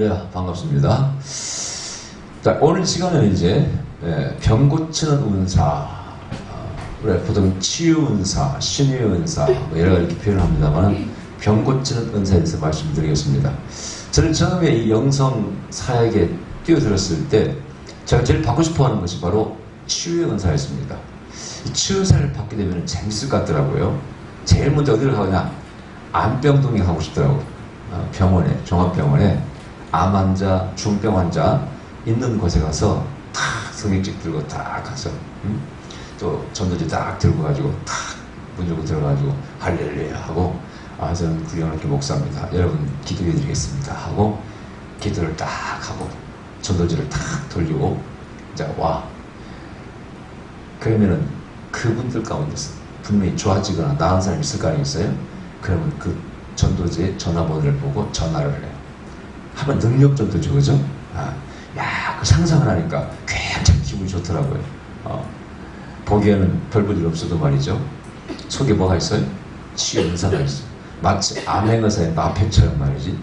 할렐루야, 반갑습니다. 자, 오늘 시간은 이제 병 고치는 은사, 우리가 보통 치유 은사, 신유 은사 뭐 여러 가지 이렇게 표현을 합니다만 병 고치는 은사에 대해서 말씀드리겠습니다. 저는 처음에 이 영성 사역에 뛰어들었을 때 제가 제일 받고 싶어하는 것이 바로 치유의 은사였습니다. 이 치유 은사를 받게 되면 재밌을 것 같더라고요. 제일 먼저 어디를 가냐? 암병동에 가고 싶더라고요. 병원에, 종합병원에 암 환자, 중병 환자 있는 곳에 가서 탁 성경책 들고 딱 가서 또 전도지 딱 들고 가지고 탁 문 열고 들어가지고 할렐루야 하고 저는 구경할게 목사입니다. 여러분 기도해 드리겠습니다 하고 기도를 딱 하고 전도지를 탁 돌리고 이제 와. 그러면은 그분들 가운데서 분명히 좋아지거나 나은 사람이 있을 거 아니겠어요? 그러면 그 전도지의 전화번호를 보고 전화를 해요. 하면 능력 전도죠, 그죠? 그 상상을 하니까 굉장히 기분이 좋더라고요. 보기에는 별 볼 일 없어도 말이죠. 속에 뭐가 있어요? 치유 은사가 있어요. 마치 암행의사의 마패처럼 말이지.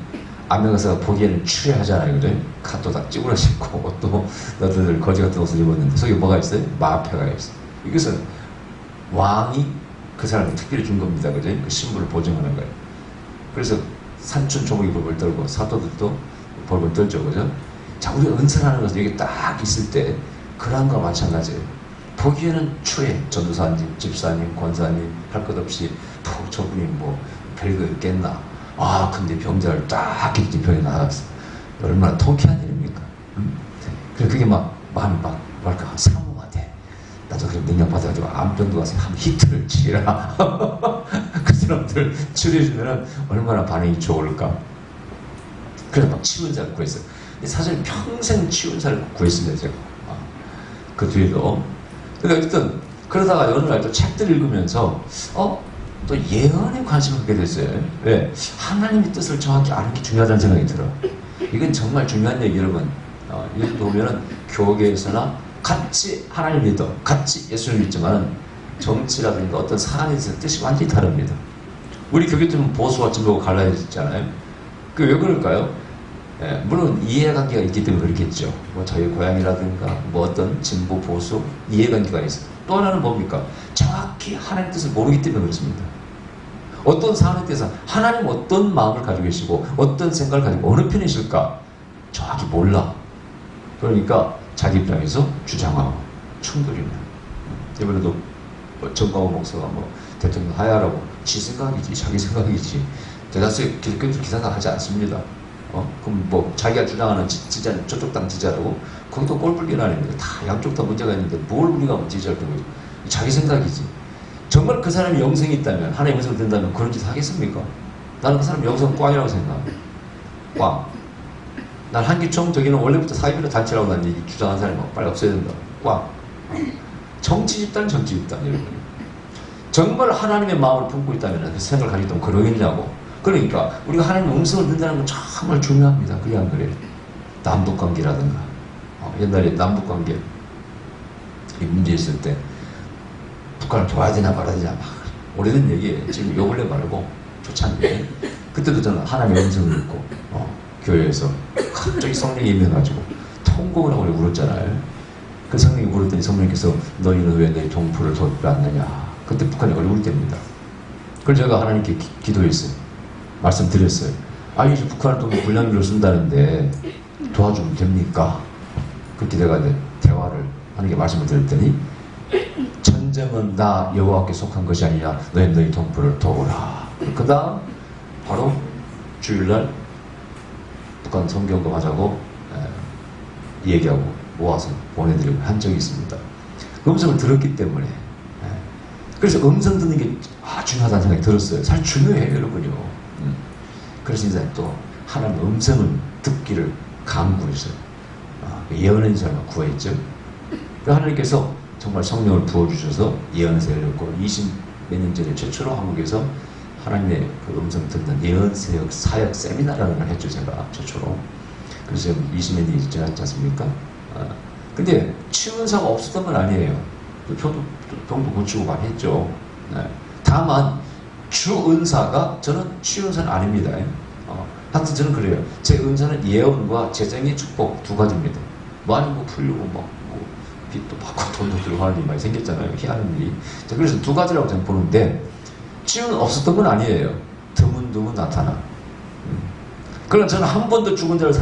암행의사가 보기에는 추레하잖아요, 그죠? 갓도 다 찌그러지고 옷도 너희들 거지 같은 옷을 입었는데 속에 뭐가 있어요? 마패가 있어요. 이것은 왕이 그 사람을 특별히 준 겁니다, 그죠? 그 신분을 보증하는 거예요. 그래서 산춘 조목이 벌벌 떨고 사도들도 벌벌 떨죠, 그죠? 자, 우리가 은사라는 것은 여기 딱 있을 때 그러한 것과 마찬가지예요. 보기에는 추해, 전도사님, 집사님, 권사님 할 것 없이 저분이 뭐 별거 있겠나. 근데 병자를 딱 이렇게 병에 나갔어. 얼마나 통쾌한 일입니까? 그래서 그게 마음이 뭐랄까 사모하대. 나도 그런 능력 받아가지고 암병도 가서 한 히트를 치라. 그 사람들 치료해주면 얼마나 반응이 좋을까. 그래서 막 치유은사를 구했어요. 근데 사실 평생 치유은사를 구했습니다, 제가. 그 뒤에도. 근데 어쨌든 그러다가 어느 날 또 책들 읽으면서 또 예언에 관심을 갖게 됐어요. 왜? 하나님의 뜻을 정확히 아는 게 중요하다는 생각이 들어. 이건 정말 중요한 얘기, 여러분. 예를 보면은 교계에서나 같이 하나님 믿어, 같이 예수를 믿지만은 정치라든가 어떤 사안에 대해서 뜻이 완전히 다릅니다. 우리 교계들은 보수와 진보가 갈라졌잖아요. 왜 그럴까요? 물론 이해관계가 있기 때문에 그렇겠죠. 뭐 저희 고향이라든가 뭐 어떤 진보 보수 이해관계가 있어요. 또 하나는 뭡니까? 정확히 하나님의 뜻을 모르기 때문에 그렇습니다. 어떤 사안에 대해서 하나님 어떤 마음을 가지고 계시고 어떤 생각을 가지고 어느 편이실까 정확히 몰라. 그러니까 자기 입장에서 주장하고 충돌이네. 이번에도 정광호 목사가 대통령 하야라고 지 생각이지, 자기 생각이지. 대다수의 기독교인들 기사가 하지 않습니다. 그럼 자기가 주장하는 지자는 저쪽 당 지자라고 거기도 꼴불견 아닙니다. 다 양쪽 다 문제가 있는데 뭘 우리가 지지할 거고 자기 생각이지. 정말 그 사람이 영성이 있다면, 하나님의 영성이 된다면 그런 짓 하겠습니까? 나는 그 사람 영성 꽝이라고 생각합니다. 꽝. 난 한기총 저기는 원래부터 사회비례 단체라고 난 얘기 주장한 사람이 빨리 없어야 된다. 꽝. 정치 집단, 정치 집단, 여러분. 정말 하나님의 마음을 품고 있다면 그 생각을 가지고 있다면 그러겠냐고. 그러니까 우리가 하나님의 음성을 듣는다는 건 정말 중요합니다. 그래 안 그래요? 남북관계라든가 옛날에 남북관계 이 문제 있을 때 북한을 도와야 되나 말아야 되나 막 오래된 얘기예요. 지금 요 근래 말고 초창기에 그때도 저는 하나님의 음성을 듣고 교회에서 갑자기 성령이 임해가지고 통곡을 하고 울었잖아요. 그 성령이 울었더니 성령께서 너희는 왜 내 동포를 돕지 않느냐. 그때 북한이 어려울 때입니다. 그래서 제가 하나님께 기도했어요. 말씀드렸어요. 이제 북한을 또 군량미로 쓴다는데 도와주면 됩니까? 그렇게 내가 이제 대화를 하는 게 말씀을 드렸더니 전쟁은 나 여호와께 속한 것이 아니냐. 너희 동포를 도우라. 그 다음 바로 주일날 북한 성경도 하자고 얘기하고 모아서 보내드리고 한 적이 있습니다. 그 음성을 들었기 때문에 그래서 음성 듣는 게 중요하다는 생각이 들었어요. 사실 중요해요, 여러분요. 그래서 이제 또 하나님의 음성을 듣기를 간구했어요. 예언의 사람을 구했죠. 하나님께서 정말 성령을 부어주셔서 예언의 사역을 20몇 년 전에 최초로 한국에서 하나님의 그 음성 듣는 예언 사역 세미나라는 걸 했죠, 제가 최초로. 그래서 지금 20몇 년이 지났지 않습니까? 근데 치유은사가 없었던 건 아니에요. 저도 병도 고치고 많이 했죠. 다만 주은사가 저는 치유은사는 아닙니다. 하여튼 저는 그래요. 제 은사는 예언과 재정의 축복 두 가지입니다. 많이 뭐 풀리고 뭐 빚도 받고 돈도 들고 하는 일이 많이 생겼잖아요. 희한한 일이. 그래서 두 가지라고 저는 보는데 치유는 없었던 건 아니에요. 드문드문 나타나. 그러나 저는 한 번도 죽은 자를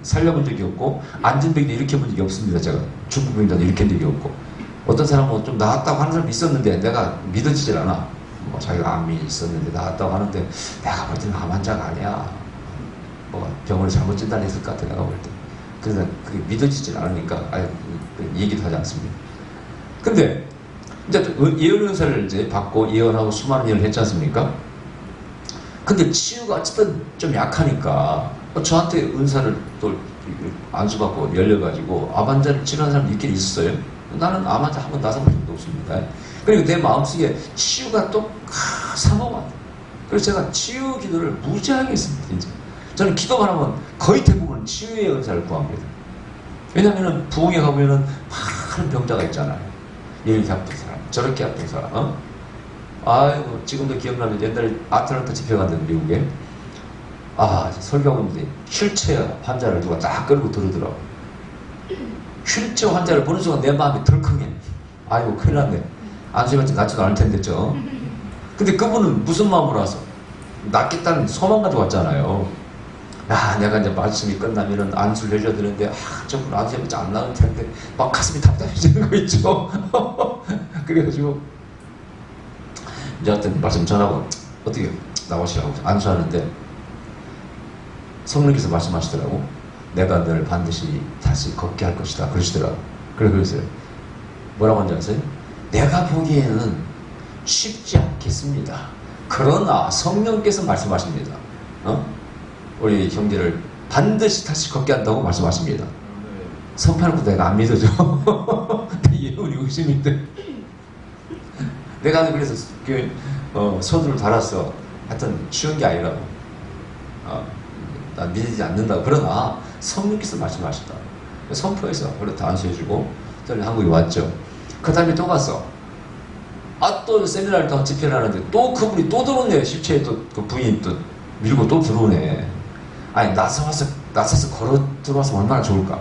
살려본 적이 없고 앉은 병도 일으켜본 적이 없습니다. 제가 죽은 병도 일으킨 적이 없고 어떤 사람은 좀 나았다고 하는 사람이 있었는데 내가 믿어지질 않아. 뭐 자기가 암이 있었는데 나았다고 하는데 내가 볼 때는 암 환자가 아니야. 뭐 병원을 잘못 진단했을 것 같아 내가 볼 때. 그래서 그게 믿어지질 않으니까 아예 얘기도 하지 않습니다. 근데 이제 예언 은사를 이제 받고 예언하고 수많은 일을 했지 않습니까? 근데 치유가 어쨌든 좀 약하니까 저한테 은사를 또 안수받고 열려가지고 암 환자를 치료하는 사람도 있긴 있었어요. 나는 암 환자 한 번 나서본 적도 없습니다. 그리고 내 마음속에 치유가 또 사모가. 그래서 제가 치유 기도를 무지하게 했습니다. 진짜. 저는 기도만 하면 거의 대부분 치유의 은사를 구합니다. 왜냐면은 부흥에 가보면은 많은 병자가 있잖아요. 이렇게 아픈 사람, 저렇게 아픈 사람. 아이고 지금도 기억나면 옛날에 아틀란타 집회 갔는데 미국에 설교하고 있는데 휠체어 환자를 누가 딱 끌고 들으더라고. 휠체어 환자를 보는 순간 내 마음이 덜컹해. 아이고 큰일 났네. 안수해봤자 낫지도 않을 텐데 근데 그분은 무슨 마음으로 와서 낫겠다는 소망 가지고 왔잖아요. 내가 이제 말씀이 끝나면은 안수를 해줘야 되는데 저분 안수해봤자 안 나을 텐데 막 가슴이 답답해지는 거 있죠. 그래가지고 이제 하여튼 말씀 전하고 어떻게 나오시라고 안수하는데 성령께서 말씀하시더라고. 내가 너를 반드시 다시 걷게 할 것이다 그러시더라고. 그래서 뭐라고 하는지 아세요? 내가 보기에는 쉽지 않겠습니다. 그러나 성령께서 말씀하십니다. 우리 형제를 반드시 다시 걷게 한다고 말씀하십니다. 선포하는 것도 내가 안 믿어져. 내 예언이 의심인데. 내가 그래서 서두를 달았어. 하여튼 쉬운 게 아니라고. 난 믿지 않는다. 그러나 성령께서 말씀하셨다. 선포해서 그렇다 안수해주고 저는 한국에 왔죠. 그 다음에 또 갔어. 또 세미나를 또 집회를 하는데 또 그분이 또 들어오네. 십체에 또 그 부인이 또 밀고 또 들어오네. 아니 나서서 걸어 들어와서 얼마나 좋을까.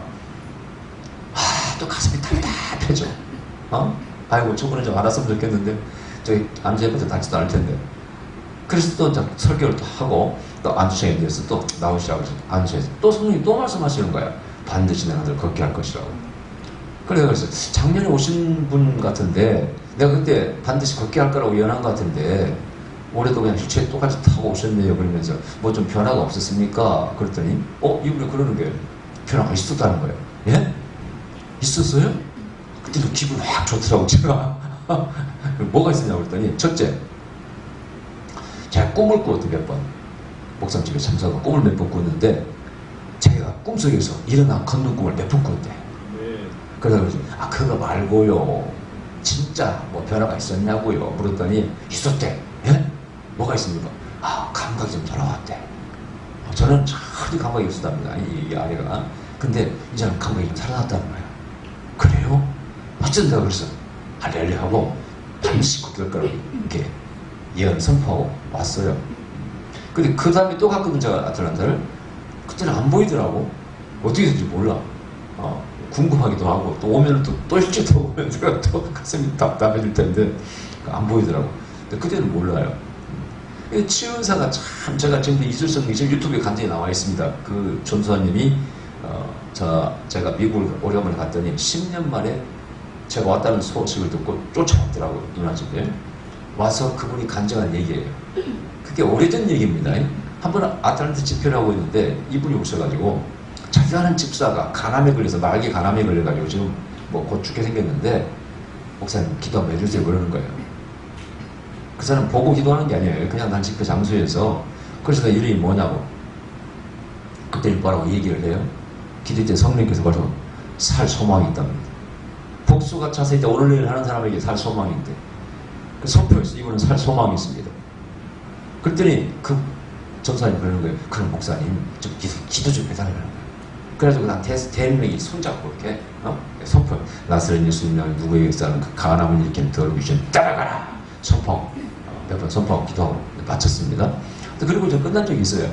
또 가슴이 답답해져. 아이고 저번에 좀 알았으면 좋겠는데 저기 안수해봐도 낫지도 않을 텐데. 그래서 또 이제 설교를 또 하고 또 안수생에 대해서 또 나오시라고 안수해서 또 성령이 또 말씀하시는 거야. 반드시 내가 너를 걷게 할 것이라고. 그래서 작년에 오신 분 같은데 내가 그때 반드시 걷게 할 거라고 예언한 것 같은데 올해도 그냥 휠체어 똑같이 타고 오셨네요. 그러면서 뭐 좀 변화가 없었습니까? 그랬더니 이분이 그러는 거예요. 변화가 있었다는 거예요. 예? 있었어요? 그때도 기분 확 좋더라고 제가. 뭐가 있었냐고 그랬더니 첫째, 제가 꿈을 꾸었던 몇 번 목사님집에 참석하고 꿈을 몇 번 꿨는데 제가 꿈속에서 일어나 걷는 꿈을 몇 번 꿨대. 그래서 그거 말고요 진짜 뭐 변화가 있었냐고요 물었더니 있었대. 예? 뭐가 있습니까? 감각이 좀 돌아왔대. 저는 전혀 감각이 없었답니다. 이 아이가. 근데 이제는 감각이 좀 살아났다는 거예요. 그래요? 어쩐 내가 그래서 할렐루야 하고 반드시 걷게 거라고 이렇게 예언 선포하고 왔어요. 근데 그 다음에 또 갔거든 제가 아틀란타를. 그때는 안 보이더라고. 어떻게 된지 몰라. 궁금하기도 하고 또 오면 또 일주일도 오면 제가 또 가슴이 답답해질 텐데 안 보이더라고. 근데 그때는 몰라요. 치유사가 참 제가 지금 이술성 지금 유튜브에 간단히 나와 있습니다. 그 전수아님이 제가 미국을 오래간만에 갔더니 10년 만에 제가 왔다는 소식을 듣고 쫓아왔더라고요. 누나 집에 와서 그분이 간증한 얘기예요. 그게 오래전 얘기입니다. 한번 아틀란타 집회를 하고 있는데 이분이 오셔가지고 자기가 아는 집사가 간암에 걸려서 말기 간암에 걸려가지고 지금 뭐 곧 죽게 생겼는데 목사님 기도 한번 해주세요 그러는 거예요. 그 사람 보고 기도하는 게 아니에요. 그냥 난 집회 장소에서. 그래서 그 이름이 뭐냐고 그때 뭐라고 얘기를 해요. 기도 때 성령께서 바로 살 소망이 있답니다. 복수가 차서 이제 오늘 내일 하는 사람에게 살 소망이 있대. 그 선포에서 이분은 살 소망이 있습니다. 그랬더니 그 전사님 그러는 거예요. 그럼 목사님 좀 기도 좀 해달라는 거예요. 그래가지고 난 대명이 손잡고 이렇게 선포. 나스렛 예수님을 누구에게서 그 간암을 일으키는 더러비션 따라가라 선포. 몇 번 선포하고 기도하고 마쳤습니다. 그리고 좀 끝난 적이 있어요.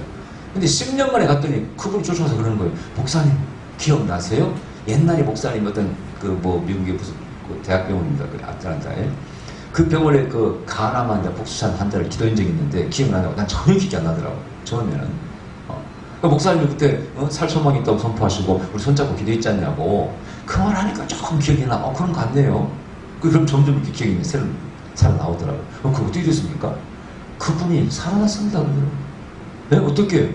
근데 10년 만에 갔더니 그분이 쫓아와서 그러는 거예요. 목사님 기억나세요? 옛날에 목사님 어떤 그 뭐 미국의 무슨 그 대학병원입니다. 그 아틀란타에 그 병원에 그 간암 환자 복수찬 환자를 기도한 적이 있는데 기억나냐고. 난 전혀 기억이 안 나더라고. 처음에는. 그 목사님이 그때 살 소망이 있다고 선포하시고 우리 손잡고 기도했지 않냐고. 그 말 하니까 조금 기억이 나. 그런 거 같네요. 그럼 점점 이렇게 기억이 새로 살아나오더라고요. 그거 어떻게 됐습니까? 그분이 살아났습니다. 네? 어떻게?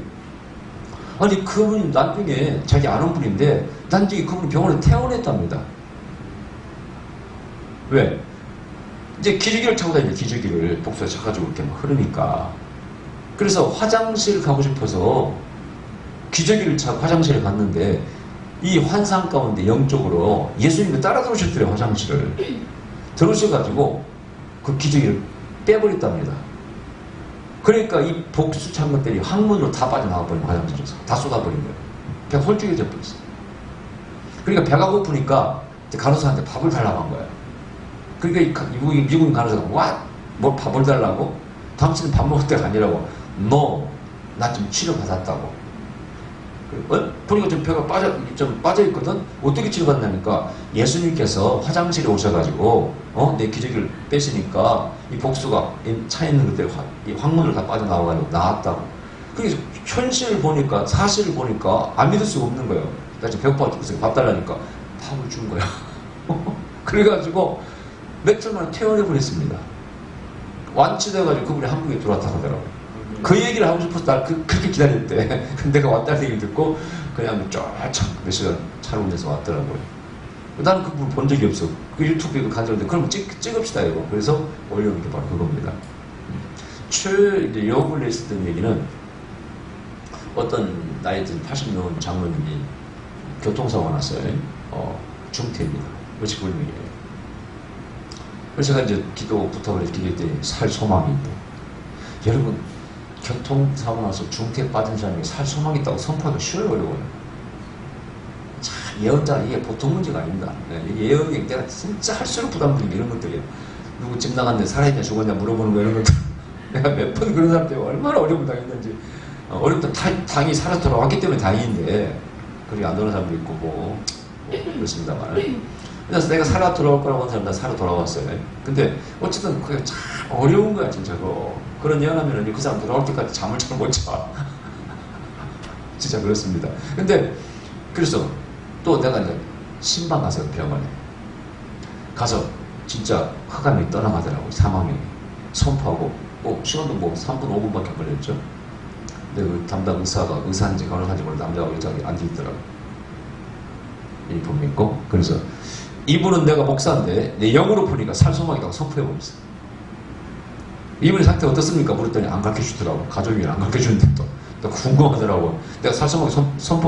아니 그분이 나중에 자기 아는 분인데 나중에 그분이 병원에 퇴원했답니다. 왜? 이제 기저귀를 차고 다니는 기저귀를 복수에 차가지고 이렇게 막 흐르니까. 그래서 화장실 가고 싶어서 기저귀를 차고 화장실에 갔는데 이 환상 가운데 영적으로 예수님이 따라 들어오셨더래요. 화장실을 들어오셔가지고 그 기저귀를 빼버렸답니다. 그러니까 이 복수 찬 것들이 항문으로 다 빠져나와버린 거예요. 화장실에서 다 쏟아버린 거예요. 배가 홀쭉해져 버렸어요. 그러니까 배가 고프니까 간호사한테 밥을 달라고 한 거예요. 그러니까 미국인 간호사가 와? 뭐 밥을 달라고? 당신은 밥 먹을 때가 아니라고. No, 나 좀 치료받았다고. 보니까 좀 배가 빠져있거든? 어떻게 치료받냐니까 예수님께서 화장실에 오셔가지고 내 기저귀를 빼시니까 이 복수가 차있는 것들 이 항문을 다 빠져나와가지고 나왔다고. 그래서 현실을 보니까 사실을 보니까 안 믿을 수가 없는 거예요. 나 지금 배고파 죽겠어요. 밥 달라니까 밥을 준 거야. 그래가지고 며칠 만에 퇴원해버렸습니다. 완치돼가지고 그분이 한국에 들어왔다고 하더라고요. 그 얘기를 하고 싶어서 날 그렇게 기다렸대. 근데 내가 왔다는 얘기를 듣고 그냥 몇 시간 차로 운전해서 왔더라고요. 나는 그분 본 적이 없어. 그 유튜브에도 간절한데 그럼 찍읍시다 이거. 그래서 올려놓은 게 바로 그겁니다. 이제 요구를 했었던 얘기는 어떤 나이 든 80 넘은 장로님이 교통사고가 났어요. 중태입니다. 59일이에요. 그래서 제가 이제 기도 부탁을 해서 기도했더니 살 소망이 있다. 여러분 교통사고 나서 중태에 빠진 사람이 살 소망이 있다고 선포하기가 쉬워요, 어려워요. 참 예언자 이게 보통 문제가 아닙니다. 예언이 내가 진짜 할수록 부담되는 게 이런 것들이에요. 누구 집 나갔는데 살아있냐 죽었냐 물어보는 거 이런 것들. 내가 몇 번 그런 사람 때문에 얼마나 어려움 당했는지. 어렵다 당이 살아서 돌아왔기 때문에 다행인데 그렇게 안 돌아오는 사람도 있고 뭐 그렇습니다만. 그래서 내가 살아 돌아올 거라고 한 사람 다 살아 돌아왔어요. 근데 어쨌든 그게 참 어려운 거야 진짜로. 그런 예언하면 그 사람 돌아올 때까지 잠을 잘 못 자. 진짜 그렇습니다. 근데 그래서 또 내가 이제 신방 가서 병원에 가서 진짜 흑암이 떠나가더라고요. 사망이 선포하고 시간도 뭐 3분 5분밖에 걸렸죠. 근데 그 담당 의사인지 간호사인지 모르는 남자가 여자가 앉아있더라고요. 유니폼 입고. 그래서 이분은 내가 목사인데 내 영으로 보니까 살 소망이라고 선포해버렸어요. 이분의 상태 어떻습니까? 물었더니 안 가르쳐주더라고. 가족이 안 가르쳐주는데 또 궁금하더라고. 내가 살 소망이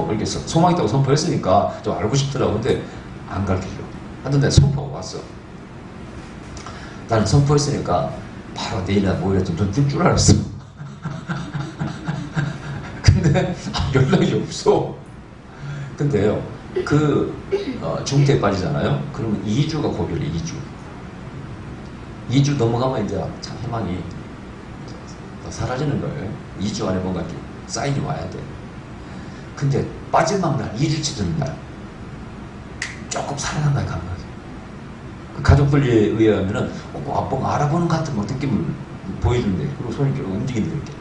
이렇게 소망이 있다고 선포했으니까 좀 알고 싶더라고. 근데 안 가르쳐주더라고. 하여튼 내가 선포가 왔어. 나는 선포했으니까 바로 내일이나 모레나 좀 뜰 줄 알았어. 근데 연락이 없어. 근데요. 중태에 빠지잖아요. 그러면 2주가 고비를 2주 넘어가면 이제 참 희망이 사라지는 거예요. 2주 안에 뭔가 좀 사인이 와야 돼. 근데 마지막 날 2주치 되는 날 조금 살아난 거야 감각이. 그 가족들에 의하면은 뭔가 알아보는 것 같은 느낌을 보여준대. 그리고 손이 좀 움직이는 게.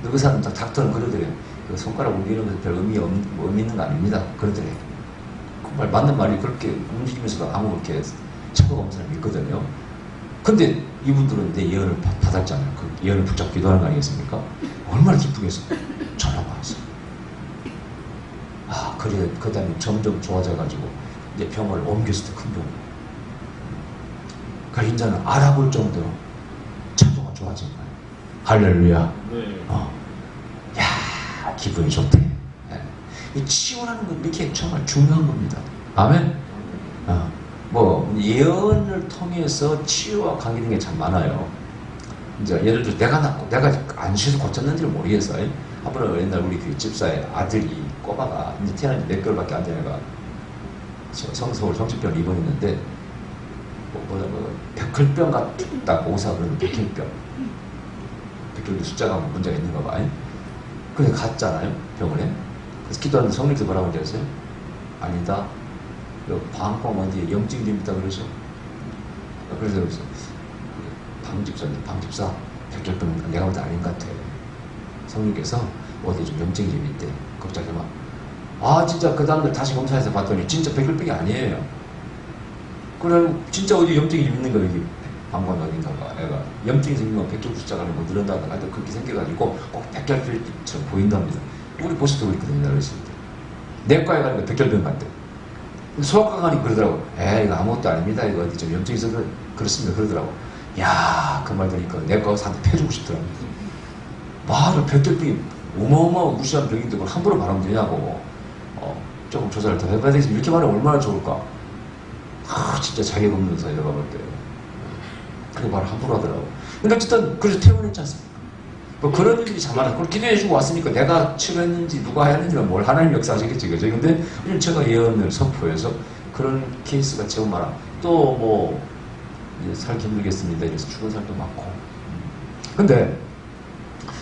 그 사람 닥터는 그러더래요. 그 손가락 움직이는 것은 별 의미 있는 거 아닙니다. 그러더래요. 그 맞는 말이 그렇게 움직이면서도 아무 그렇게 차도가 없는 사람이 있거든요. 근데 이분들은 내 예언을 받았잖아요. 그 예언을 붙잡고 기도하는 거 아니겠습니까? 얼마나 기쁘겠어. 전화가 왔어. 그래. 그 다음에 점점 좋아져가지고 이제 병원을 옮겼을 때 큰 병원. 그러니까 이제는 알아볼 정도로 차도가 좋아진 거예요. 할렐루야. 네. 야, 기분이 좋대. 이 치유라는 건 이렇게 정말 중요한 겁니다. 아멘? 뭐 예언을 통해서 치유와 관계된 게 참 많아요. 이제 예를 들어 내가 안 쉬어서 고쳤는지를 모르겠어요. 한 번은 옛날 우리 그 집사의 아들이 꼬마가 이제 태어난 지 몇 개월밖에 안 된 애가 서울 정신병을 입원했는데 백혈병 같다고 의사가 그러는 백혈병 숫자가 문제가 있는가 봐요. 그래 갔잖아요, 병원에. 그래서 기도하는데 성령께서 뭐라고 하는지 아세요? 아니다. 방광 어디에 염증이 있다 그러죠. 그래서 방집사 백혈병 내가 보다 아닌 것 같아. 성령께서 어디에 좀 염증이 좀 있대. 걱정하지 마. 아 진짜 그 다음날 다시 검사해서 봤더니 진짜 백혈병이 아니에요. 그럼 진짜 어디 염증이 있는 거야. 여기 방광 어딘가가 애가 염증이 생기면 백혈 숫자가 뭐 늘어나다가 하여튼 그렇게 생겨가지고 꼭 백혈병처럼 보인답니다. 우리 보셔도 그랬거든요. 어렸을 때 내과에 가니까 백혈병 같대. 소아과 가니까 그러더라고. 이거 아무것도 아닙니다. 이거 어디 좀 염증이 있어서 그렇습니다. 그러더라고. 야, 그 말 들으니까 내과 의사한테 패주고 싶더라고. 말을 백혈병이 어마어마한 무시한 병인데 그걸 함부로 말하면 되냐고. 조금 조사를 더 해봐야 되겠지. 이렇게 말하면 얼마나 좋을까. 진짜 자격 없는 의사 내가 볼 때. 그렇게 말을 함부로 하더라고. 근데 어쨌든 그래서 퇴원했지 않습니까? 뭐 그런 일들이 참 많아. 그걸 기도해주고 왔으니까 내가 치료했는지 누가 했는지는 뭘 하나님 역사하시겠지. 그죠? 근데 제가 예언을 선포해서 그런 케이스가 제일 많아. 또 뭐, 살기 힘들겠습니다. 이래서 죽은 사람도 많고. 근데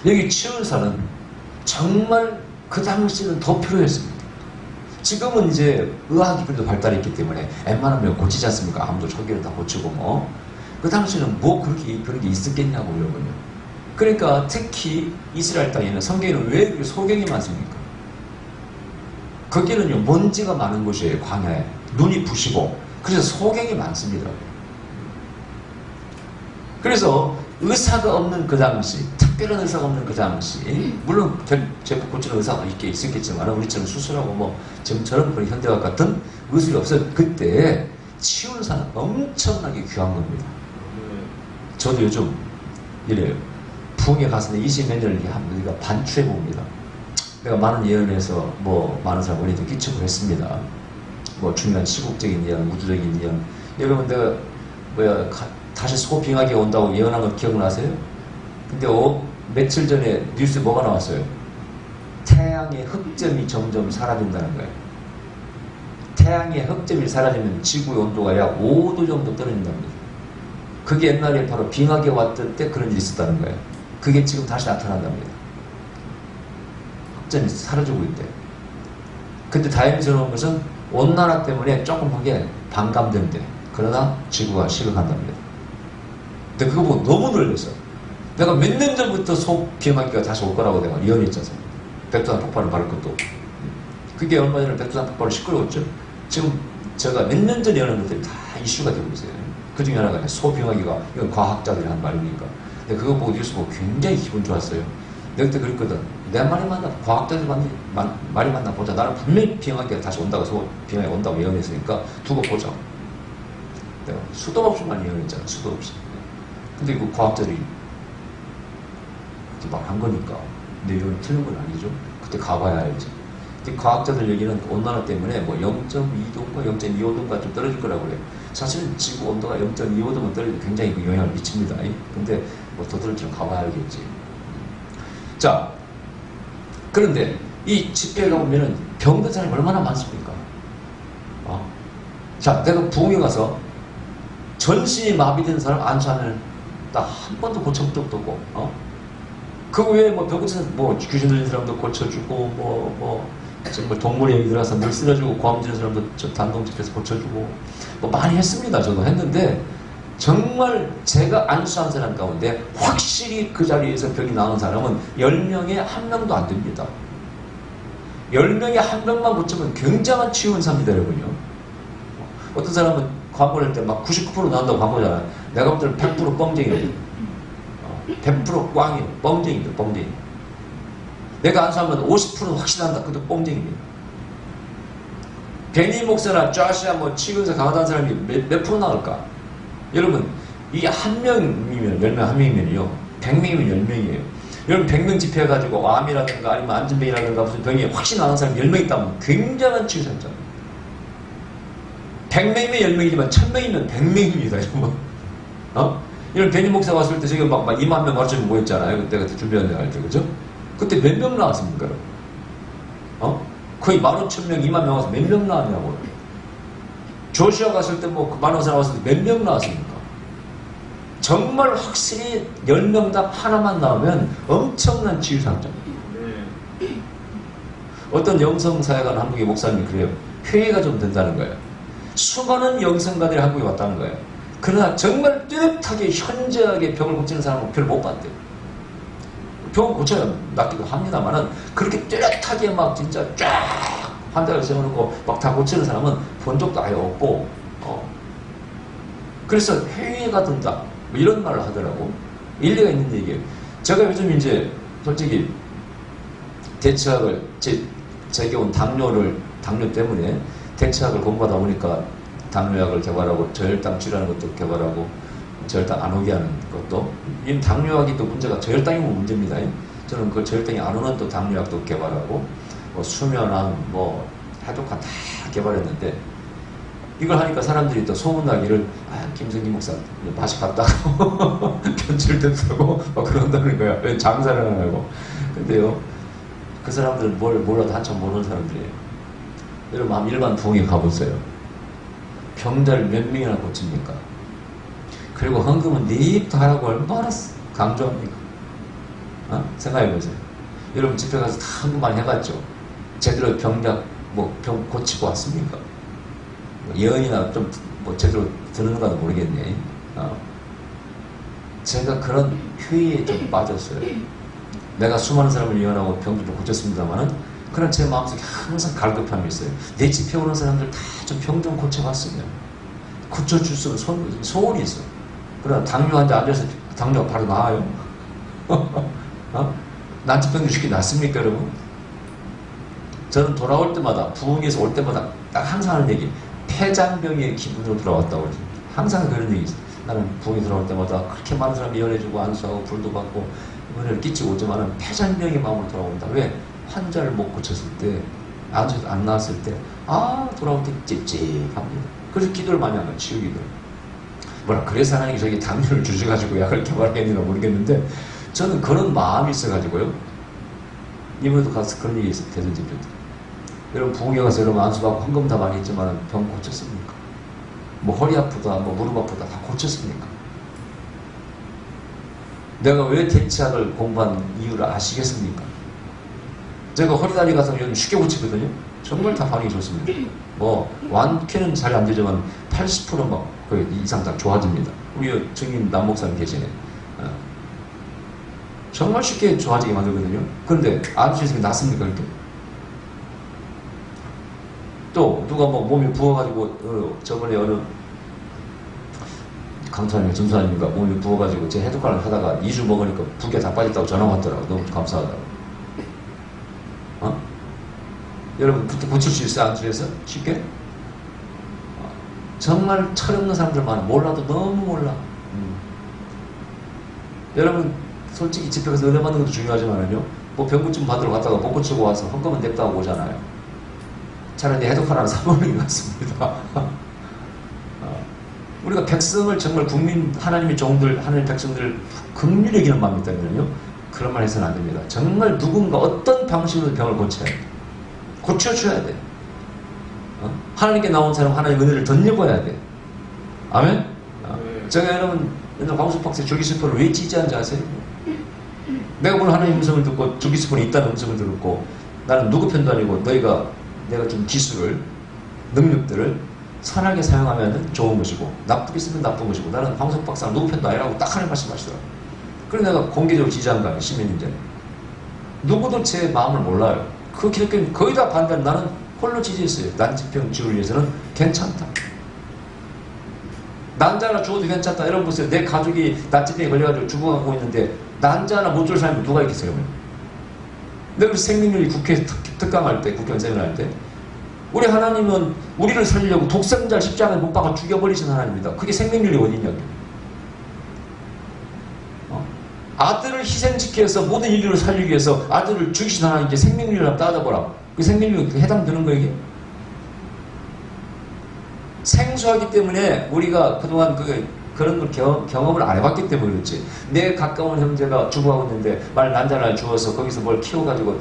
여기 치유사는 정말 그 당시는 더 필요했습니다. 지금은 이제 의학이 그래도 발달했기 때문에 웬만하면 고치지 않습니까? 암도 초기를 다 고치고 뭐. 그 당시에는 뭐 그런 게 있었겠냐고 여러분요. 그러니까 특히 이스라엘 땅에는 성경에는 왜 그렇게 소경이 많습니까? 거기는요 먼지가 많은 곳이에요. 광야에 눈이 부시고 그래서 소경이 많습니다. 그래서 의사가 없는 그 당시, 특별한 의사가 없는 그 당시, 물론 제법 고치는 의사가 있겠지만 우리처럼 수술하고 뭐 지금처럼 그런 현대와 같은 의술이 없어요. 그때 치유사는 엄청나게 귀한 겁니다. 저도 요즘 이래요. 부흥에 가서 20몇 년을 우리가 반추해 봅니다. 내가 많은 예언에서 뭐 많은 사람 은혜도 끼치고 했습니다. 뭐 중요한 시국적인 예언, 우주적인 예언. 여러분 내가 다시 소빙하게 온다고 예언한 거 기억나세요? 근데 며칠 전에 뉴스에 뭐가 나왔어요? 태양의 흑점이 점점 사라진다는 거예요. 태양의 흑점이 사라지면 지구의 온도가 약 5도 정도 떨어진답니다. 그게 옛날에 바로 빙하기 왔을 때 그런 일이 있었다는 거예요. 그게 지금 다시 나타난답니다. 흑점이 사라지고 있대. 근데 다행스러운 것은 온난화 때문에 조금 그게 반감된대. 그러나 지구가 식어간답니다. 근데 그거 보고 너무 놀랐어. 내가 몇 년 전부터 빙하기가 다시 올 거라고 내가 예언했잖아. 백두산 폭발을 막을 것도. 그게 얼마 전에 백두산 폭발을 시끄러웠죠. 지금 제가 몇 년 전에 예언한 것들이 다 이슈가 되고 있어요. 그 중에 하나가 소빙하기가, 이건 과학자들이 한 말이니까. 근데 그거 보고 뉴스 보고 굉장히 기분 좋았어요. 내가 그때 그랬거든. 내 말이 맞나? 과학자들 말이 맞나 보자. 나는 분명히 빙하기가 다시 온다고, 빙하기가 온다고 예언했으니까 두고 보자. 내가 수도 없이만 예언했잖아. 수도 없이. 근데 그 과학자들이 이렇게 막 한 거니까. 내 예언이 틀린 건 아니죠. 그때 가봐야 알지. 근데 과학자들 얘기는 온난화 때문에 뭐 0.2도인가 0.25도인가 좀 떨어질 거라고 그래요. 사실은 지구 온도가 0.25도만 떨어져도 굉장히 그 영향을 미칩니다. 근데 뭐 더 들을 줄 가봐야 알겠지. 자, 그런데 이 집회에 가보면은 병든 사람이 얼마나 많습니까? 자, 내가 부흥에 가서 전신이 마비된 사람 안수하면 나 한 번도 고쳐본 적도 없고, 그 외에 뭐 병고치는 뭐 귀신 들린 사람도 고쳐주고, 정말 동물의 얘기 들어가서 물 쓸어주고, 고함 지는 사람도 저 단동 집에서 고쳐주고, 뭐 많이 했습니다. 저도 했는데, 정말 제가 안수한 사람 가운데 확실히 그 자리에서 병이 나은 사람은 10명에 1명도 안 됩니다. 10명에 1명만 고치면 굉장한 치유 은사입니다, 여러분요. 어떤 사람은 광고를 할 때 막 99% 나온다고 광고잖아요. 내가 볼 때는 100% 뻥쟁이거든. 100% 꽝이에요. 뻥쟁이죠, 뻥쟁이. 내가 안수하면 50%는 확실한다. 그것도 뻥쟁이입니다. 베니 목사나 좌시아 뭐 치유에서 강하다는 사람이 몇 프로 나올까? 여러분, 이게 1명이면, 10명 1명이면요. 100명이면 10명이에요. 여러분, 100명 집회해가지고 암이라든가 아니면 안전병이라든가 무슨 병이 확실히 나는 사람이 10명 있다면 굉장한 치유상자입니다. 100명이면 10명이지만 1000명이면 100명입니다. 여러분. 이런 베니 목사 왔을 때 저기 막 2만 명 가르쳐 모였잖아요. 그때 준비하는 할 때, 그죠? 그때 몇 명 나왔습니까? 거의 15,000명, 2만 명 와서 몇 명 나왔냐고요. 조시아 갔을 때 뭐 10,000명 사람 왔을 때 몇 명 나왔습니까? 정말 확실히 10명당 하나만 나오면 엄청난 치유상자입니다. 어떤 영성사역하는 한국의 목사님이 그래요. 회의가 좀 된다는 거예요. 수많은 영성가들이 한국에 왔다는 거예요. 그러나 정말 뚜렷하게 현저하게 병을 고치는 사람은 별로 못 봤대요. 병 고쳐야 낫기도 합니다만은 그렇게 뚜렷하게 막 진짜 쫙 환자를 세워놓고 막 다 고치는 사람은 본 적도 아예 없고, 그래서 회의가 든다 뭐 이런 말을 하더라고. 일리가 있는 얘기예요. 제가 요즘 이제 솔직히 대체학을 제게 온 당뇨 때문에 대체학을 공부하다 보니까 당뇨약을 개발하고 저혈당 치료하는 것도 개발하고 저혈당 안 오게 하는 것도, 이 당뇨약이 또 문제가 저혈당이면 문제입니다. 저는 그 저혈당이 안 오는 또 당뇨약도 개발하고 뭐 수면암 뭐 해독한 다 개발했는데, 이걸 하니까 사람들이 또 소문나기를 김성기 목사 맛이 갔다고 변질됐다고 막 그런다는 거야. 왜 장사를 안 하고. 근데요, 그 사람들은 뭘 몰라도 한참 모르는 사람들이에요. 여러분 한번 일반 부흥회 가보세요. 병자를 몇 명이나 고칩니까? 그리고 헌금은 네입도 하라고 얼마나 강조합니까? 생각해보세요. 여러분 집회 가서 다 헌금 많이 해봤죠? 제대로 병 고치고 왔습니까? 예언이나 좀 제대로 듣는가도 모르겠네. 제가 그런 회의에 좀 빠졌어요. 내가 수많은 사람을 예언하고 병들도 고쳤습니다만은, 그런 제 마음속에 항상 갈급함이 있어요. 내 집회 오는 사람들 다 좀 병 좀 고쳐봤으면, 고쳐줄 수 있는 소원이 있어. 그러나 당뇨 환자 앉아서 당뇨가 바로 나아요? 난치병도 쉽게 낫습니까, 여러분? 저는 돌아올 때마다, 부흥에서 올 때마다 딱 항상 하는 얘기, 폐장병의 기분으로 돌아왔다고. 항상 그런 얘기 있어요. 나는 부흥에 돌아올 때마다 그렇게 많은 사람이 예언해주고 안수하고 불도 받고 은혜를 끼치고 오지만은 폐장병의 마음으로 돌아온다. 왜? 환자를 못 고쳤을 때, 안 나왔을 때, 돌아올 때 찝찝합니다. 그래서 기도를 많이 하는 거예요. 치유기도. 그래서 하나님이 저에게 당뇨를 주셔가지고 약을 개발했는가 모르겠는데, 저는 그런 마음이 있어가지고요. 이번에도 가서 그런 얘기 있어요. 대전집회 때. 여러분 부흥회 가서 여러분 안수받고 헌금 다 많이 했지만 병 고쳤습니까? 뭐 허리 아프다, 뭐 무릎 아프다 다 고쳤습니까? 내가 왜 대체학을 공부한 이유를 아시겠습니까? 제가 허리다리 가서 요즘 쉽게 고치거든요. 정말 다 반응이 좋습니다. 뭐 완쾌는 잘 안 되지만 80% 막 거의 이상 다 좋아집니다. 우리 증인 남 목사님 계시네. 정말 쉽게 좋아지게 만들거든요. 그런데 안수에서 낫습니까 이렇게? 또 누가 뭐 몸이 부어가지고 저번에 어느 강사님, 전사님인가 몸이 부어가지고 제 해독관을 하다가 2주 먹으니까 붓게 다 빠졌다고 전화가 왔더라고. 너무 감사하다고. 여러분 그때 고칠 수 있어요? 안수에서? 쉽게? 정말 철없는 사람들 많아. 몰라도 너무 몰라. 여러분 솔직히 집회 가서 은혜 받는 것도 중요하지만요, 뭐 병고침 받으러 갔다가 못 고치고 와서 헌금은 냅다고 오잖아요. 차라리 해독하라는 사모님이 같습니다. 우리가 백성을 정말 국민, 하나님의 종들, 하나님의 백성들을 긍휼히 여기는 마음이 있다면요, 그런 말 해서는 안 됩니다. 정말 누군가 어떤 방식으로 병을 고쳐야 돼. 고쳐줘야 돼. 하나님께 나온 사람 하나님의 은혜를 덧입어야 돼. 아멘? 제가 여러분 옛날 광수 박사 줄기스포를 왜 지지하는지 아세요? 내가 오늘 하나님의 음성을 듣고 줄기스포에 있다는 음성을 듣고, 나는 누구 편도 아니고 내가 좀 기술을, 능력들을 선하게 사용하면 좋은 것이고 나쁘게 쓰면 나쁜 것이고, 나는 황석 박사는 누구 편도 아니라고 딱 하는 말씀하시더라고요. 그래서 내가 공개적으로 지지한 거 아니에요. 10몇 년 전에. 누구도 제 마음을 몰라요. 그 기독교는 거의 다 반대로 나는 홀로 지지했어요. 난치병 치유를 위해서는 괜찮다. 난자 하나 죽어도 괜찮다. 여러분 보세요. 내 가족이 난치병에 걸려가지고 죽어가고 있는데 난자 하나 못 줄 사람이 누가 있겠어요? 내가 그래서 생명률이 국회 특강할 때, 국회의원 세미나할 때, 우리 하나님은 우리를 살리려고 독생자를 십자가에 못 박아 죽여버리신 하나님입니다. 그게 생명률이 어디냐고. 아들을 희생시켜서 모든 인류를 살리기 위해서 아들을 죽이신 하나님께 생명률을 한번 따져보라. 그 생명률이 해당되는 거예요, 이게? 생소하기 때문에 우리가 그동안 그런 걸 경험을 안 해봤기 때문에 그렇지. 내 가까운 형제가 죽어가고 있는데 말 난자를 주어서 거기서 뭘 키워가지고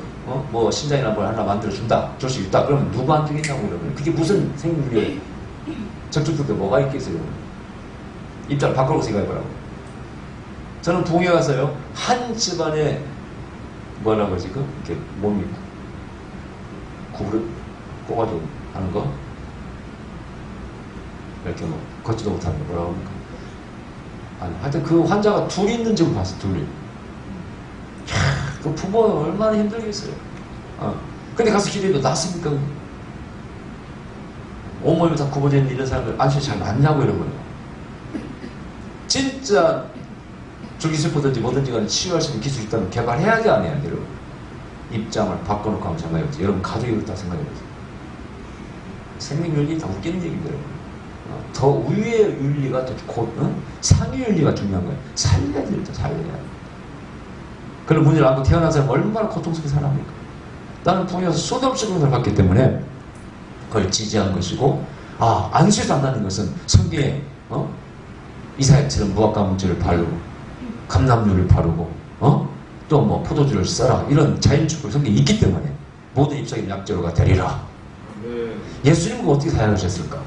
뭐 신장이나 뭘 하나 만들어준다, 줄 수 있다. 그러면 누구 안 되겠냐고. 그러면 그게 무슨 생명률이에요? 저쪽도 뭐가 있겠어요? 입장을 바꾸고 생각해보라고. 저는 부흥회 가서요, 한 집안에 뭐라고 하지? 이렇게 몸이 구부려 꼬가지고 하는 거, 이렇게 뭐 걷지도 못하는 거 뭐라고 합니까? 아니, 하여튼 그 환자가 둘이 있는 줄 봤어. 둘이. 그 부모가 얼마나 힘들겠어요. 근데 가서 기도해도 낫습니까? 온몸이 다 구부러져 있는 이런 사람들 안수에 잘 낫냐고 이러고요. 진짜 줄기세포든지 뭐든지 간에 치유할 수 있는 기술이 있다면 개발해야지 안 해야 돼요. 입장을 바꿔놓고 한번 생각해보세요. 여러분 가족이 그렇다 생각해보세요. 생명윤리 다 웃기는 얘기입니다. 더 위의 윤리가 더 상위 윤리가 중요한 거예요. 살려야 됩니다. 살려야 돼요. 그런 문제를 안고 태어난 사람 얼마나 고통스럽게 살아합니까? 나는 부모에서 수도 없이 그런 걸 봤기 때문에 그걸 지지한 것이고, 안수해도 안 나는 것은 성경에 이사야처럼 무화과문제를 바르고 감람류를 바르고 또 뭐 포도주를 써라 이런 자연축복 성경이 있기 때문에 모든 입장이 약재로가 되리라. 예수님은 어떻게 사역하셨을까?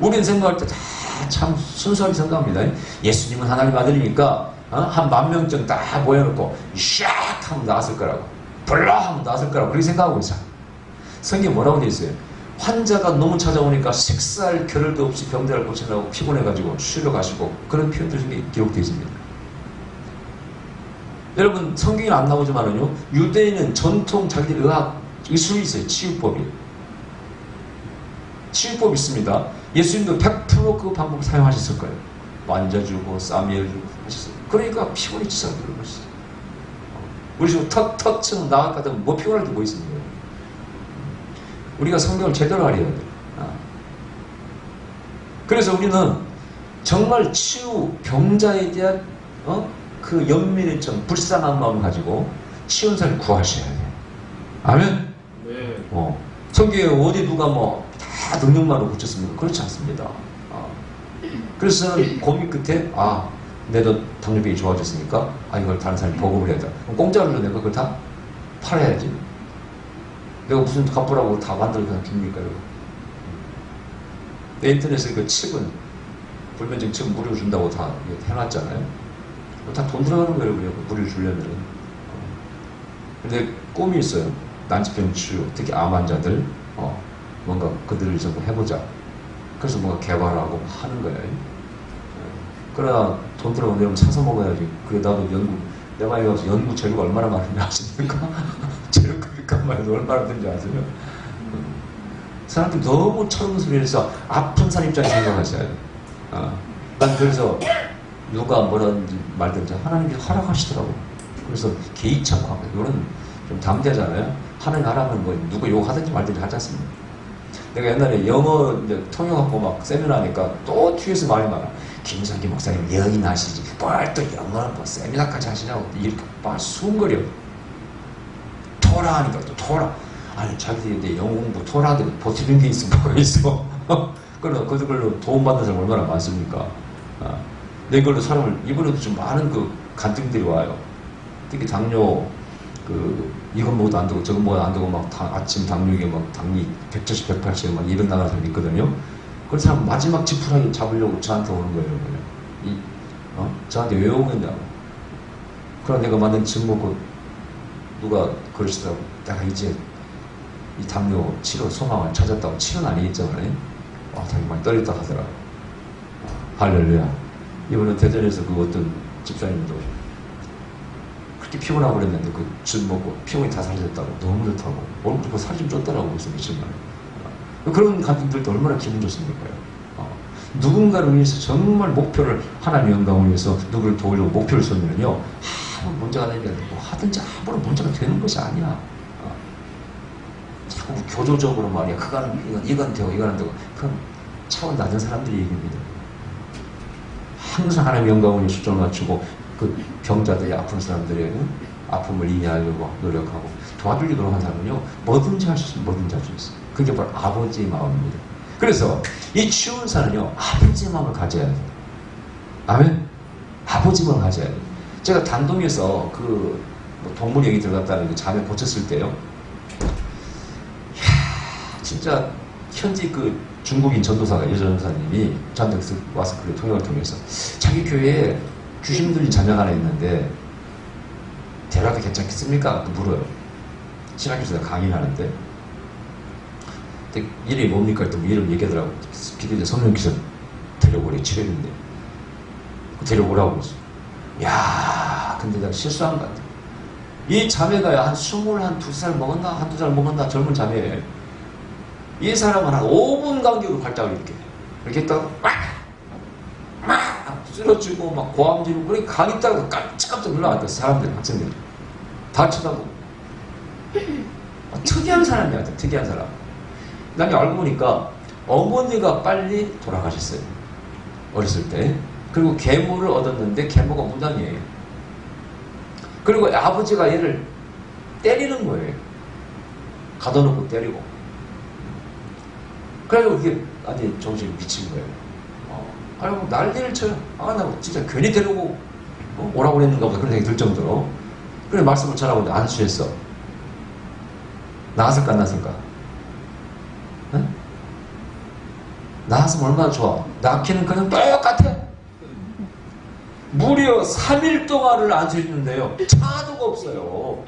우리는 생각할 때 다 참 순수하게 생각합니다. 예수님은 하나님 아들이니까 한 10,000명쯤 딱 모여놓고 샥 하면 나왔을 거라고, 불러 하면 나왔을 거라고 그렇게 생각하고 있어요. 성경에 뭐라고 되어 있어요? 환자가 너무 찾아오니까 식사할 겨를도 없이 병자를 고치려고 피곤해가지고 쉬러 가시고, 그런 표현들이 성경에 기록되어 있습니다. 여러분 성경에는 안 나오지만은요, 유대인은 전통 자기들 의술이 있어요. 치유법이 있습니다. 예수님도 100% 그 방법을 사용하셨을 거예요. 만져주고 쌈여주고 하셨어요. 그러니까 피곤이 치사하게 그런 것이죠. 우리 지금 턱 치는 나갈 것 같으면 뭐 피곤할 게 뭐 있습니까? 우리가 성경을 제대로 알아야 돼요. 그래서 우리는 정말 치유, 병자에 대한 그 연민의 점, 불쌍한 마음을 가지고 치유사를 구하셔야 돼요. 아멘? 네. 성경에 어디 누가 뭐 다 능력만으로 고쳤습니까? 그렇지 않습니다. 그래서 저는 고민 끝에 내도 당뇨병이 좋아졌으니까 이걸 다른 사람이 보급을 해야 돼. 공짜로 내가 그걸 다 팔아야지. 내가 무슨 값보라고 다 만들어 그냥 깁니까? 내 인터넷에 그 칩은 불면증 칩 무료로 준다고 다 해놨잖아요. 다 돈 들어가는 거예요. 무료로 주려면은. 근데 꿈이 있어요. 난치병 치유, 특히 암 환자들 뭔가 그들을 좀 해보자. 그래서 뭔가 개발하고 하는 거예요. 그러나 돈 들어오면 사서 먹어야지. 그게 나도 내 마음에 가서 연구 재료가 얼마나 많은지 아십니까? 재료 값만 해도 얼마나 드는지 아세요? 사람들이 너무 철없는 소리를 해서 아픈 사람 입장에 생각하셔야 돼요. 난 그래서 누가 뭐라든지 말든지 하나님이 허락하시더라고. 그래서 개의치 않고 합니다. 이거는 좀 담대하잖아요. 하나님 하라면 뭐 누구 욕하든지 말든지 하지 않습니다. 내가 옛날에 영어 이제 통역하고 막 세미나 하니까 또 뒤에서 말이 많아. 김성기 목사님 여인 하시지 뭘 또 영어 뭐 세미나까지 하시냐고 이렇게 막 수근거려. 토라 하니까 또 토라. 아니 자기들이 내 영어 공부 토라 하는데 버티는 게 있어 뭐가 있어. 그러나 그걸로 도움받는 사람 얼마나 많습니까? 내 걸로 사람을 이번에도 좀 많은 그 간증들이 와요. 특히 당뇨 이건 먹어도 안 되고 저건 먹어도 안 되고 막 아침 당뇨에 막 당이 170, 180 막 이런 나가는 사람이 있거든요. 그런 사람 마지막 지푸라기 잡으려고 저한테 오는 거예요. 저한테 왜 오겠냐고. 그러나 내가 만든 집 먹고 누가 그러시더라고. 내가 이제 이 당뇨 치료 소망을 찾았다고. 치료는 아니겠잖아요. 당이 많이 떨렸다 하더라. 할렐루야. 이번에 대전에서 그 어떤 집사님도 그렇게 피곤하고 그랬는데 그 술 먹고 피곤이 다 사라졌다고. 너무 좋다고. 얼굴 보고 살이 좀 쪘더라고. 그래서 미친말. 그런 감정들도 얼마나 기분 좋습니까? 누군가를 위해서 정말 목표를, 하나님의 영광을 위해서 누구를 도우려고 목표를 세우면요, 아무 문제가 되는 게 아니고 뭐 하든지 아무런 문제가 되는 것이 아니야. 자꾸 교조적으로 말이야. 이건 되고 이건 안 되고. 그건 차원 낮은 사람들이 얘기입니다. 항상 하나님의 영광을 위해 초점을 맞추고 그 병자들이 아픈 사람들의 아픔을 이해하려고 노력하고 도와주려고 하는 사람은요, 뭐든지 할 수 있으면 뭐든지 할 수 있어요. 그게 바로 아버지의 마음입니다. 그래서 이 치유사는요, 아버지의 마음을 가져야 돼요. 아멘? 아버지의 마음을 가져야 돼요. 제가 단동에서 그 동물 얘기 들어갔다는 그 자매 고쳤을 때요, 이야, 진짜 현지 그 중국인 전도사가, 여전도사님이 저한테 와서 그 통역을 통해서 자기 교회에 귀신 들린 자녀가 하나 있는데 데려가도 괜찮겠습니까? 물어요. 신학교에서 강의를 하는데 이름이 뭡니까? 했더니 이름 얘기하더라고. 기도자 성령께서 데려오래 치료했는데 데려오라고 그랬어. 야, 근데 내가 실수한 것 같아. 이 자매가 한 22살 먹었나? 한두 살 먹었나? 젊은 자매예요. 이 사람은 한 5분 간격으로 발작을 이렇게 했다가 막 쓰러지고 막 고함 지르고 그렇게 강 있다가 깜짝깜짝 놀라니까 사람들, 학생들이 다 쳐다보고. 특이한 사람이야, 특이한 사람. 나중에 알고 보니까 어머니가 빨리 돌아가셨어요. 어렸을 때. 그리고 계모를 얻었는데 계모가 무당이에요. 그리고 아버지가 얘를 때리는 거예요. 가둬놓고 때리고. 그래가지고 이게 아니 정신이 미친 거예요. 아이고 난리를 쳐요. 나 진짜 괜히 데리고 오라고 그랬는가 보다 그런 생각이 들 정도로. 그래 말씀을 전하고 안수했어. 나았을까 안 나았을까? 응? 나았으면 얼마나 좋아. 낳기는 그냥 똑같아. 무려 3일 동안을 안수했는데요. 차도가 없어요.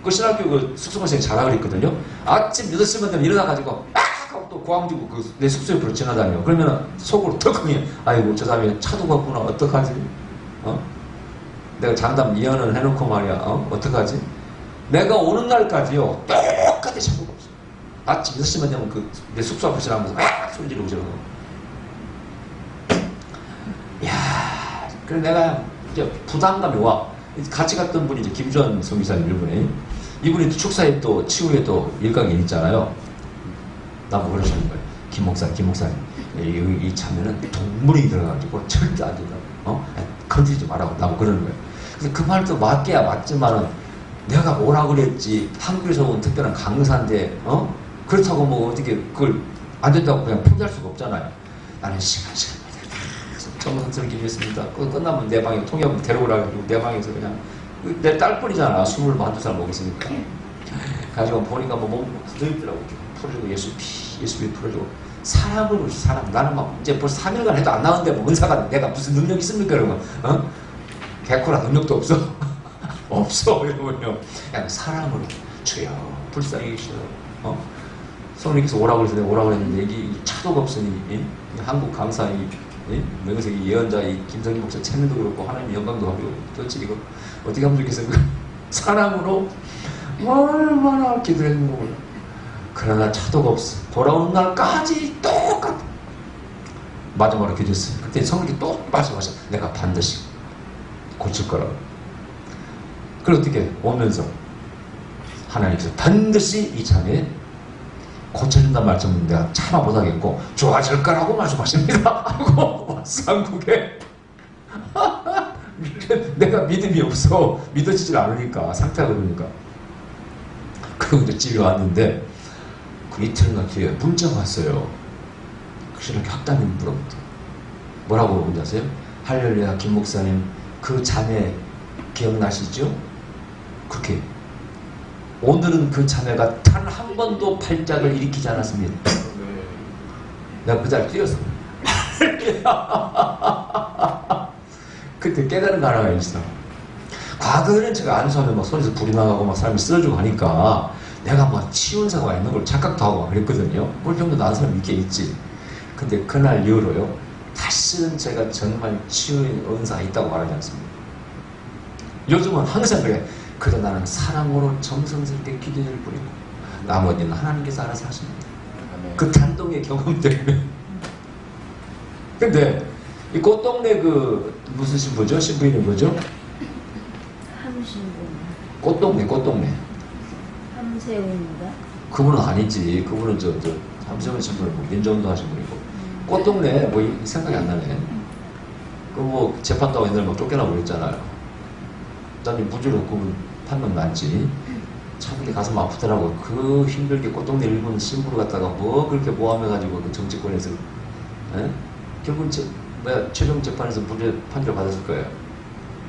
그 신학교 그 숙소가생이 자라 그랬거든요. 아침 8시만 되면 일어나가지고 하고 또 고함지고 내 숙소 옆으로 지나다녀. 그러면 속으로 덜컹이 아이고 저 사람이 차도가 없구나. 어떡하지? 내가 장담 예언을 해놓고 말이야. 어떡하지? 내가 오는 날까지요. 똑같이 차도가 없어. 아침 6시만 되면 내 숙소 앞에 지나면서 소리 지르고 저러고. 이야, 그래 내가 이제 부담감이 와. 같이 갔던 분이 이제 김주환 성기사님 일본에. 이분이 또 축사에 또 치유에 또 일각이 있잖아요. 나보고 그러시는 거예요. 김 목사님. 이 참여는 동물이 들어가지고 절대 안 된다. 건드리지 말라고 나보고 그러는 거예요. 그래서 그 말도 맞게야 맞지만은 내가 뭐라 그랬지. 한국에서 온 특별한 강사인데, 그렇다고 뭐 어떻게 그걸 안 된다고 그냥 포기할 수가 없잖아요. 나는 시간 정성스럽게 했습니다. 끝나면 내 방에 통역을 데려오라 해가지고 내 방에서 그냥 내 딸뿐이잖아. 21살 먹었으니까. 가지고 보니까 뭐 들더라고. 풀어주고 예수 피 풀어주고 사람으로 사람. 나는 막 이제 벌써 3일간 해도 안 나오는데 뭐 은사가 내가 무슨 능력이 있습니까? 그러면 개코라 능력도 없어. 없어 이러면요. 그냥 사람으로 주여 불쌍히 계시오. 성령께서 오라고 해서 내가 오라고 했는데 여기 차도가 없으니 한국 강사 명색이 예언자 김성기 목사 체면도 그렇고 하나님 영광도 하고 도대체 이거 어떻게 하면 좋겠어요? 사람으로 얼마나 기도했는 거구나. 그러나 차도가 없어. 돌아오는 날까지 똑같아. 마지막으로 기도했어요. 그때 성령이 또 말씀하셔. 내가 반드시 고칠 거라고. 그걸 어떻게 오면서 하나님께서 반드시 이 자매 고쳐준다는 말씀은 내가 참아 못하겠고 좋아질 거라고 말씀하십니다. 하고 왔어 한국에. 내가 믿음이 없어. 믿어지질 않으니까 상태가 그러니까. 그리고 이제 집에 왔는데 그 이틀인가 뒤에 문자가 왔어요. 신학교 학당님으로부터 뭐라고 오는지 아세요? 할렐루야 김 목사님 그 자매 기억나시죠? 그렇게 오늘은 그 자매가 단 한 번도 발작을 일으키지 않았습니다. 내가 그 자리에 뛰었어. 그때 깨달은 거 하나가 있어. 과거에는 제가 안수하면 막 손에서 불이 나가고 막 사람이 쓰러지고 하니까 내가 뭐 치유사가 있는 걸 착각도 하고 그랬거든요. 뭘 정도 나은 사람이 있게 있지. 근데 그날 이후로요. 다시는 제가 정말 치유의 은사가 있다고 말하지 않습니다. 요즘은 항상 그래. 그래 나는 사랑으로 정성스럽게 기도를 부리고 나머지는 하나님께서 알아서 하십니다. 그 단독의 경험 때문에. 근데 이 꽃동네 그 무슨 신부죠? 신부 이름 뭐죠? 함신부. 꽃동네. 함세웅인가? 그분은 아니지. 그분은 저 함세웅 신부는 뭐 민정도 하신 분이고. 꽃동네 뭐 생각이 안 나네. 그 뭐 재판도 하고 옛날에 막 쫓겨나고 그랬잖아요. 나는 무주로 그분 판명 났지. 참 근데 가슴 아프더라고. 그 힘들게 꽃동네 일본 신부를 갖다가 뭐 그렇게 모함해가지고 그 정치권에서 결국 최종 재판에서 무죄 판결을 받았을 거예요.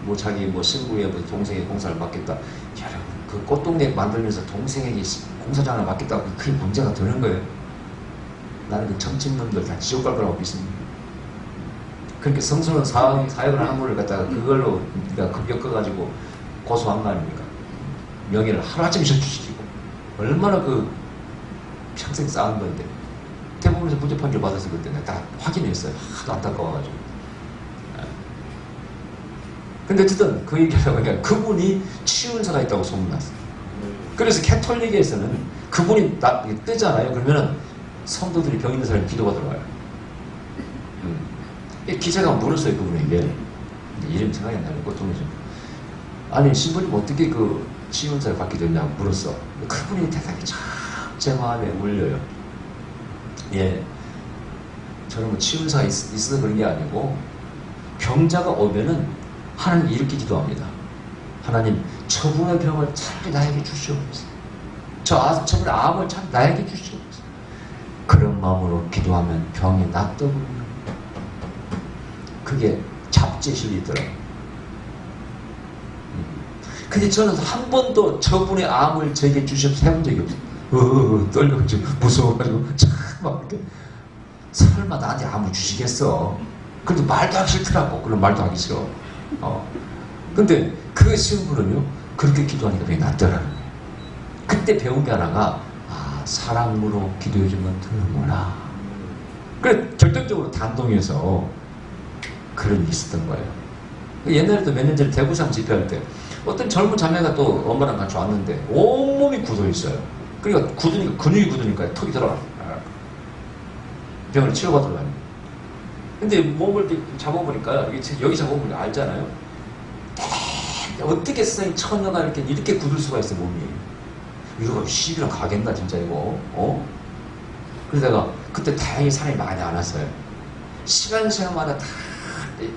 뭐 자기 뭐 신부의 뭐 동생의 공사를 맡겠다. 여러분 그 꽃동네 만들면서 동생에게 공사장을 맡겠다고 그게 문제가 되는 거예요. 나는 그 정치인놈들 다 지옥 갈 거라고 믿습니다. 그렇게 성스러운 사역을 하는 분을 갖다가 그걸로 내가 급격해가지고 고소한 거 아닙니까? 명예를 하루아침에 실추시키고 얼마나 그 평생 쌓은 건데 대법원에서 무죄 판결 받아서 그때 내가 다 확인했어요. 하도 안타까워가지고. 근데 어쨌든 그 얘기하려고 하니까 그분이 치유사가 있다고 소문났어요. 그래서 캐톨릭에서는 그분이 뜨잖아요. 그러면은 성도들이 병 있는 사람이 기도받으러 와요. 기자가 물었어요, 그분에게. 이름 생각이 안 나는 꼬통이죠. 아니, 신부님 어떻게 그 치유사를 받게 됐냐고 물었어. 그분이 대답이 참 제 마음에 울려요. 예. 저는 뭐 치유사가 있어서 그런 게 아니고, 병자가 오면은 하나님 이렇게 기도합니다. 하나님, 저분의 병을 차라리 나에게 주시옵소서. 저분의 암을 차라리 나에게 주시옵소서. 그런 마음으로 기도하면 병이 낫더군요. 그게 잡지실이더라고요. 근데 저는 한 번도 저분의 암을 저에게 주시옵소서 해본 적이 없어요. 떨려가지고 무서워가지고 참 막 이렇게 설마 나한테 암을 주시겠어. 근데 말도 하기 싫더라고. 그런 말도 하기 싫어. 근데 그 신부는요 그렇게 기도하니까 병이 낫더라고요. 그때 배운 게 하나가 사랑으로 기도해주면 되는구나. 그래 결정적으로 단동에서 그런 일이 있었던 거예요. 옛날에도 몇 년 전에 대구상 집회할 때 어떤 젊은 자매가 또 엄마랑 같이 왔는데 온몸이 굳어 있어요. 그러니까 굳으니까 근육이 굳으니까 턱이 들어가. 병을 치료받으러 가요. 근데 몸을 이렇게 잡아보니까 여기 잡아보니까 알잖아요. 어떻게 세상에 처녀가 이렇게 굳을 수가 있어 몸이. 이거 시비랑 가겠나 진짜 이거. 그래서 내가 그때 다행히 사람이 많이 안 왔어요. 시간마다 다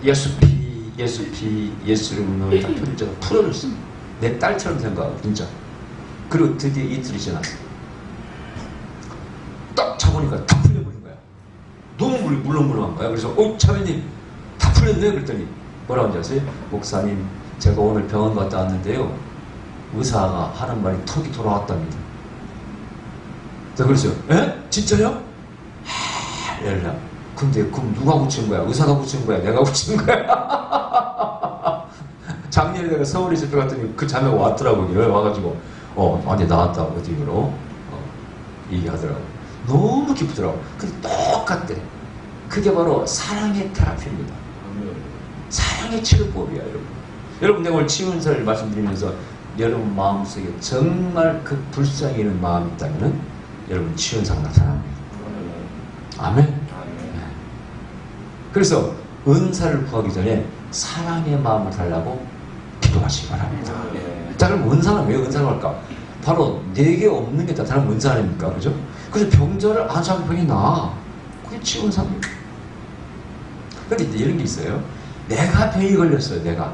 예수 이름으로 다 편지가 풀어줬어. 내 딸처럼 생각하고 진짜. 그리고 드디어 이틀이 지났어. 딱 잡으니까 다 풀려버린 거야. 너무 물렁물렁한 거야. 그래서 자매님 다 풀렸네요. 그랬더니 뭐라고 하는지 아세요? 목사님 제가 오늘 병원 갔다 왔는데요. 의사가 하는 말이 턱이 돌아왔답니다. 자, 그랬어요. 에? 진짜요? 연락. 근데 그럼 누가 고친 거야? 의사가 고친 거야? 내가 고친 거야? 작년에 내가 서울에 집에 갔더니 그 자매가 왔더라고요. 와가지고 완전 나왔다 어디로 얘기하더라고. 너무 기쁘더라고. 근데 똑같대. 그게 바로 사랑의 테라피입니다. 사랑의 치료법이야, 여러분. 여러분 내가 오늘 치유사를 말씀드리면서 여러분 마음속에 정말 그 불쌍히 있는 마음이 있다면 여러분 치유사가 나타납니다. 아멘. 네. 그래서 은사를 구하기 전에 사랑의 마음을 달라고 기도하시기 바랍니다. 자, 그럼 은사는 왜 은사를 할까? 바로 내게 없는 게 나타나는 은사 아닙니까? 그죠? 그래서 병자를 안수하면 병이 나아. 그게 치유사입니다. 근데 이제 이런 게 있어요. 내가 병이 걸렸어요, 내가.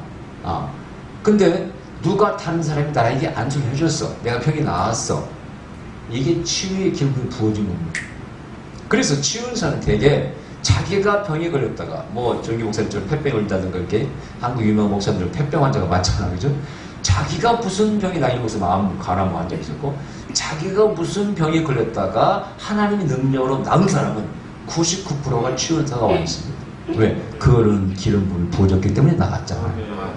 근데 누가 다른 사람이 나에게 안수를 해줬어. 내가 병이 나았어. 이게 치유의 기름이 부어진 겁니다. 그래서 치유사는 되게 자기가 병에 걸렸다가 정기 목사님처럼 폐병에 걸린다든가 이렇게 한국 유명 목사님들 폐병 환자가 많잖아, 그죠? 자기가 무슨 병이 나이 먹어서 마음 가라고 환자 있었고 자기가 무슨 병에 걸렸다가 하나님의 능력으로 나은 사람은 99%가 치유사가 와 있습니다. 왜? 그거는 기름 부음이 부어졌기 때문에 나갔잖아요.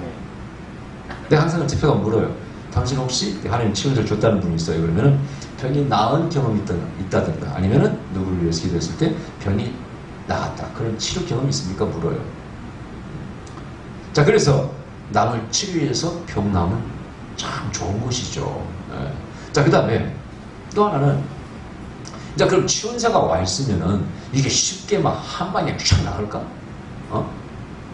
내가 항상 집회가 물어요. 당신 혹시 하나님 치유를 줬다는 분이 있어요? 그러면은 병이 나은 경험이 있다든가 아니면은 누구를 위해서 기도했을 때 병이 나았다. 그런 치료 경험이 있습니까? 물어요. 자, 그래서 남을 치료해서 병 나으면 참 좋은 것이죠. 네. 자, 그 다음에 또 하나는 자, 그럼 치유사가 와 있으면은 이게 쉽게 막 한 방에 쫙 나갈까?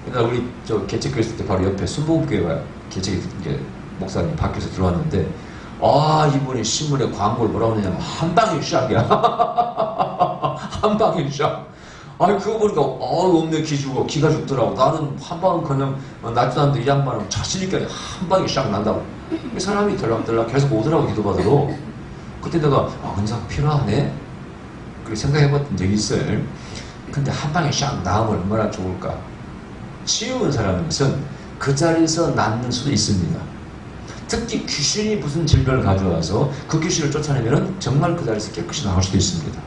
그러니까 우리 개척교회 있을 때 바로 옆에 순복음교회가 개척 이제 목사님 밖에서 들어왔는데 이분이 신문에 광고를 뭐라고 하냐면 한 방에 샥이야. 한 방에 샥. 그거 보니까 없네 기주고 기가 죽더라고. 나는 한 방은 그냥 낫지도 않는데 이 양반은 자신있게 한 방에 샥 난다고. 사람이 들락들락 계속 오더라고 기도받으러. 그때 내가 은사가 필요하네. 그렇게 생각해봤던 적이 있어요. 근데 한 방에 샥 나으면 얼마나 좋을까. 치유 은사라는 것은 그 자리에서 낫는 수도 있습니다. 특히 귀신이 무슨 질병을 가져와서 그 귀신을 쫓아내면 정말 그 자리에서 깨끗이 나올 수도 있습니다.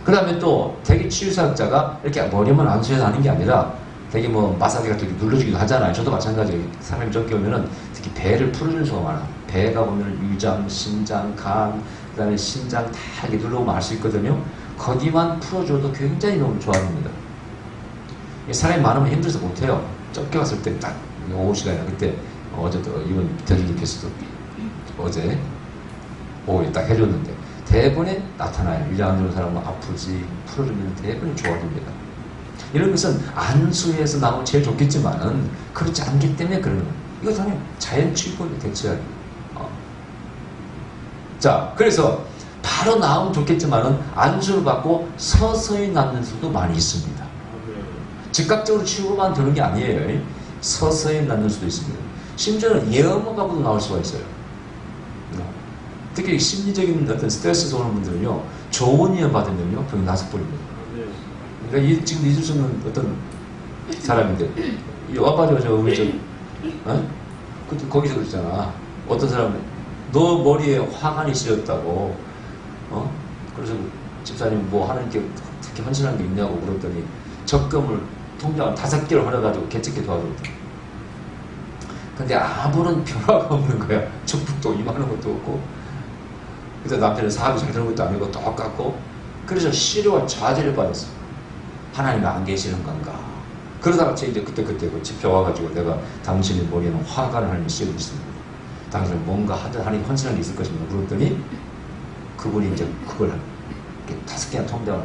그 다음에 또 대개 치유사학자가 이렇게 머리만 안수해서 하는 게 아니라 되게 마사지 같은 게 눌러주기도 하잖아요. 저도 마찬가지예요. 사람이 적게 오면은 특히 배를 풀어주는 수가 많아. 배가 보면 위장, 심장, 간, 그 약간의 심장 다 이렇게 눌러보면 알 수 있거든요. 거기만 풀어줘도 굉장히 너무 좋아집니다. 사람이 많으면 힘들어서 못해요. 쫓겨갔을 때 딱 오후 시간이나 그때 어제도 이번 대주님께서도 어제 오후에 딱 해줬는데 대부분에 나타나요. 위장 안 좋은 사람은 아프지 풀어주면 대부분이 좋아집니다. 이런 것은 안수에서 나오면 제일 좋겠지만은 그렇지 않기 때문에 그러는 거예요. 이거 당연히 자연치유법이 대체하기. 자, 그래서 바로 나오면 좋겠지만은 안수를 받고 서서히 낫는 수도 많이 있습니다. 즉각적으로 치유만 되는 게 아니에요. 서서히 낫는 수도 있습니다. 심지어는 예언가보도 나올 수가 있어요. 특히 심리적인 어떤 스트레스 오는 분들은요, 좋은 예언 받으면요, 병이 나서 버립니다. 그러니까 지금 잊을 수 없는 어떤 사람인데, 와가지고 그때 거기서 그랬잖아. 어떤 사람은 너 머리에 화관이 씌었다고, 그래서 집사님 뭐 하나님께 특히 헌신한 게 있냐고 물었더니 적금을 통장을 5개를 활용해가지고 개척해 도와줬대. 근데 아무런 변화가 없는 거야. 축복도 임하는 것도 없고. 그래서 남편은 사업이 잘 되는 것도 아니고 똑같고. 그래서 시료와 좌절에 빠졌어. 하나님이 안 계시는 건가. 그러다가 이제 그때 그 집에 와가지고 내가 당신의 머리에는 화관을 하나님이 씌우고 있습니다. 당신은 뭔가 하나님 헌신한 게 있을 것입니다. 물었더니 그분이 이제 그걸 5개나 통장을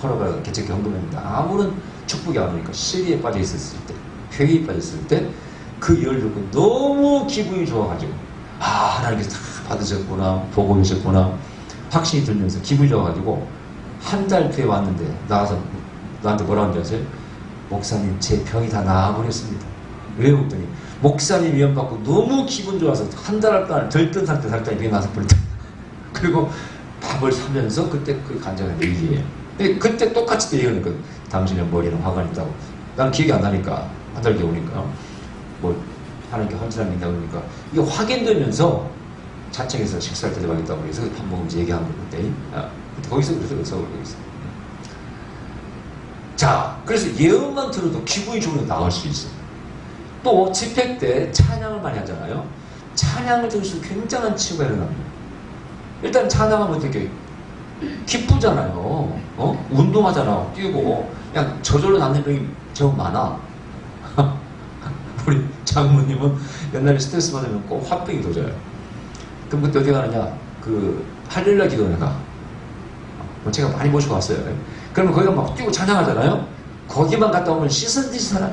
허락을 개척 경금합니다. 아무런 축복이 안 오니까 시리에 빠져 있었을 때, 회의에 빠졌을 때 그 예를 듣고 너무 기분이 좋아가지고 하나님께서 다 받으셨구나, 보고 계셨구나 확신이 들면서 기분이 좋아가지고 한 달 뒤에 왔는데 나와서 나한테 뭐라고 하는지 아세요? 목사님 제 병이 다 나아버렸습니다. 왜 그랬더니 목사님 위험 받고 너무 기분 좋아서 한 달 동안 들뜬 상태 살짝 병이 나서 버렸다. 그리고 밥을 사면서 그때 그 간절한 얘기예요. 근데 그때 똑같이 또 얘기하니까 당신의 머리는 화가 있다고. 난 기억이 안 나니까 한 달 뒤에 오니까 뭐 하나님께 헌신한 게 있다고 그러니까 이게 확인되면서 자청에서 식사를 대접하겠다고 해서 밥 먹으면서 얘기한 거 그때. 거기서 그래서 그러고 있어요. 자, 그래서 예언만 들어도 기분이 좋으면 나올 수 있어요. 또 집회 때 찬양을 많이 하잖아요. 찬양을 들으시면 굉장한 치유가 일어납니다. 일단 찬양하면 되게 기쁘잖아요. 운동하잖아. 뛰고. 그냥 저절로 낫는 병이 정 많아. 우리 장모님은 옛날에 스트레스 받으면 꼭 화병이 도져요. 그럼 그때 어디 가느냐? 할렐루야 기도원에 가. 제가 많이 모시고 왔어요. 그러면 거기가 막 뛰고 찬양하잖아요. 거기만 갔다 오면 씻은 듯이 살아.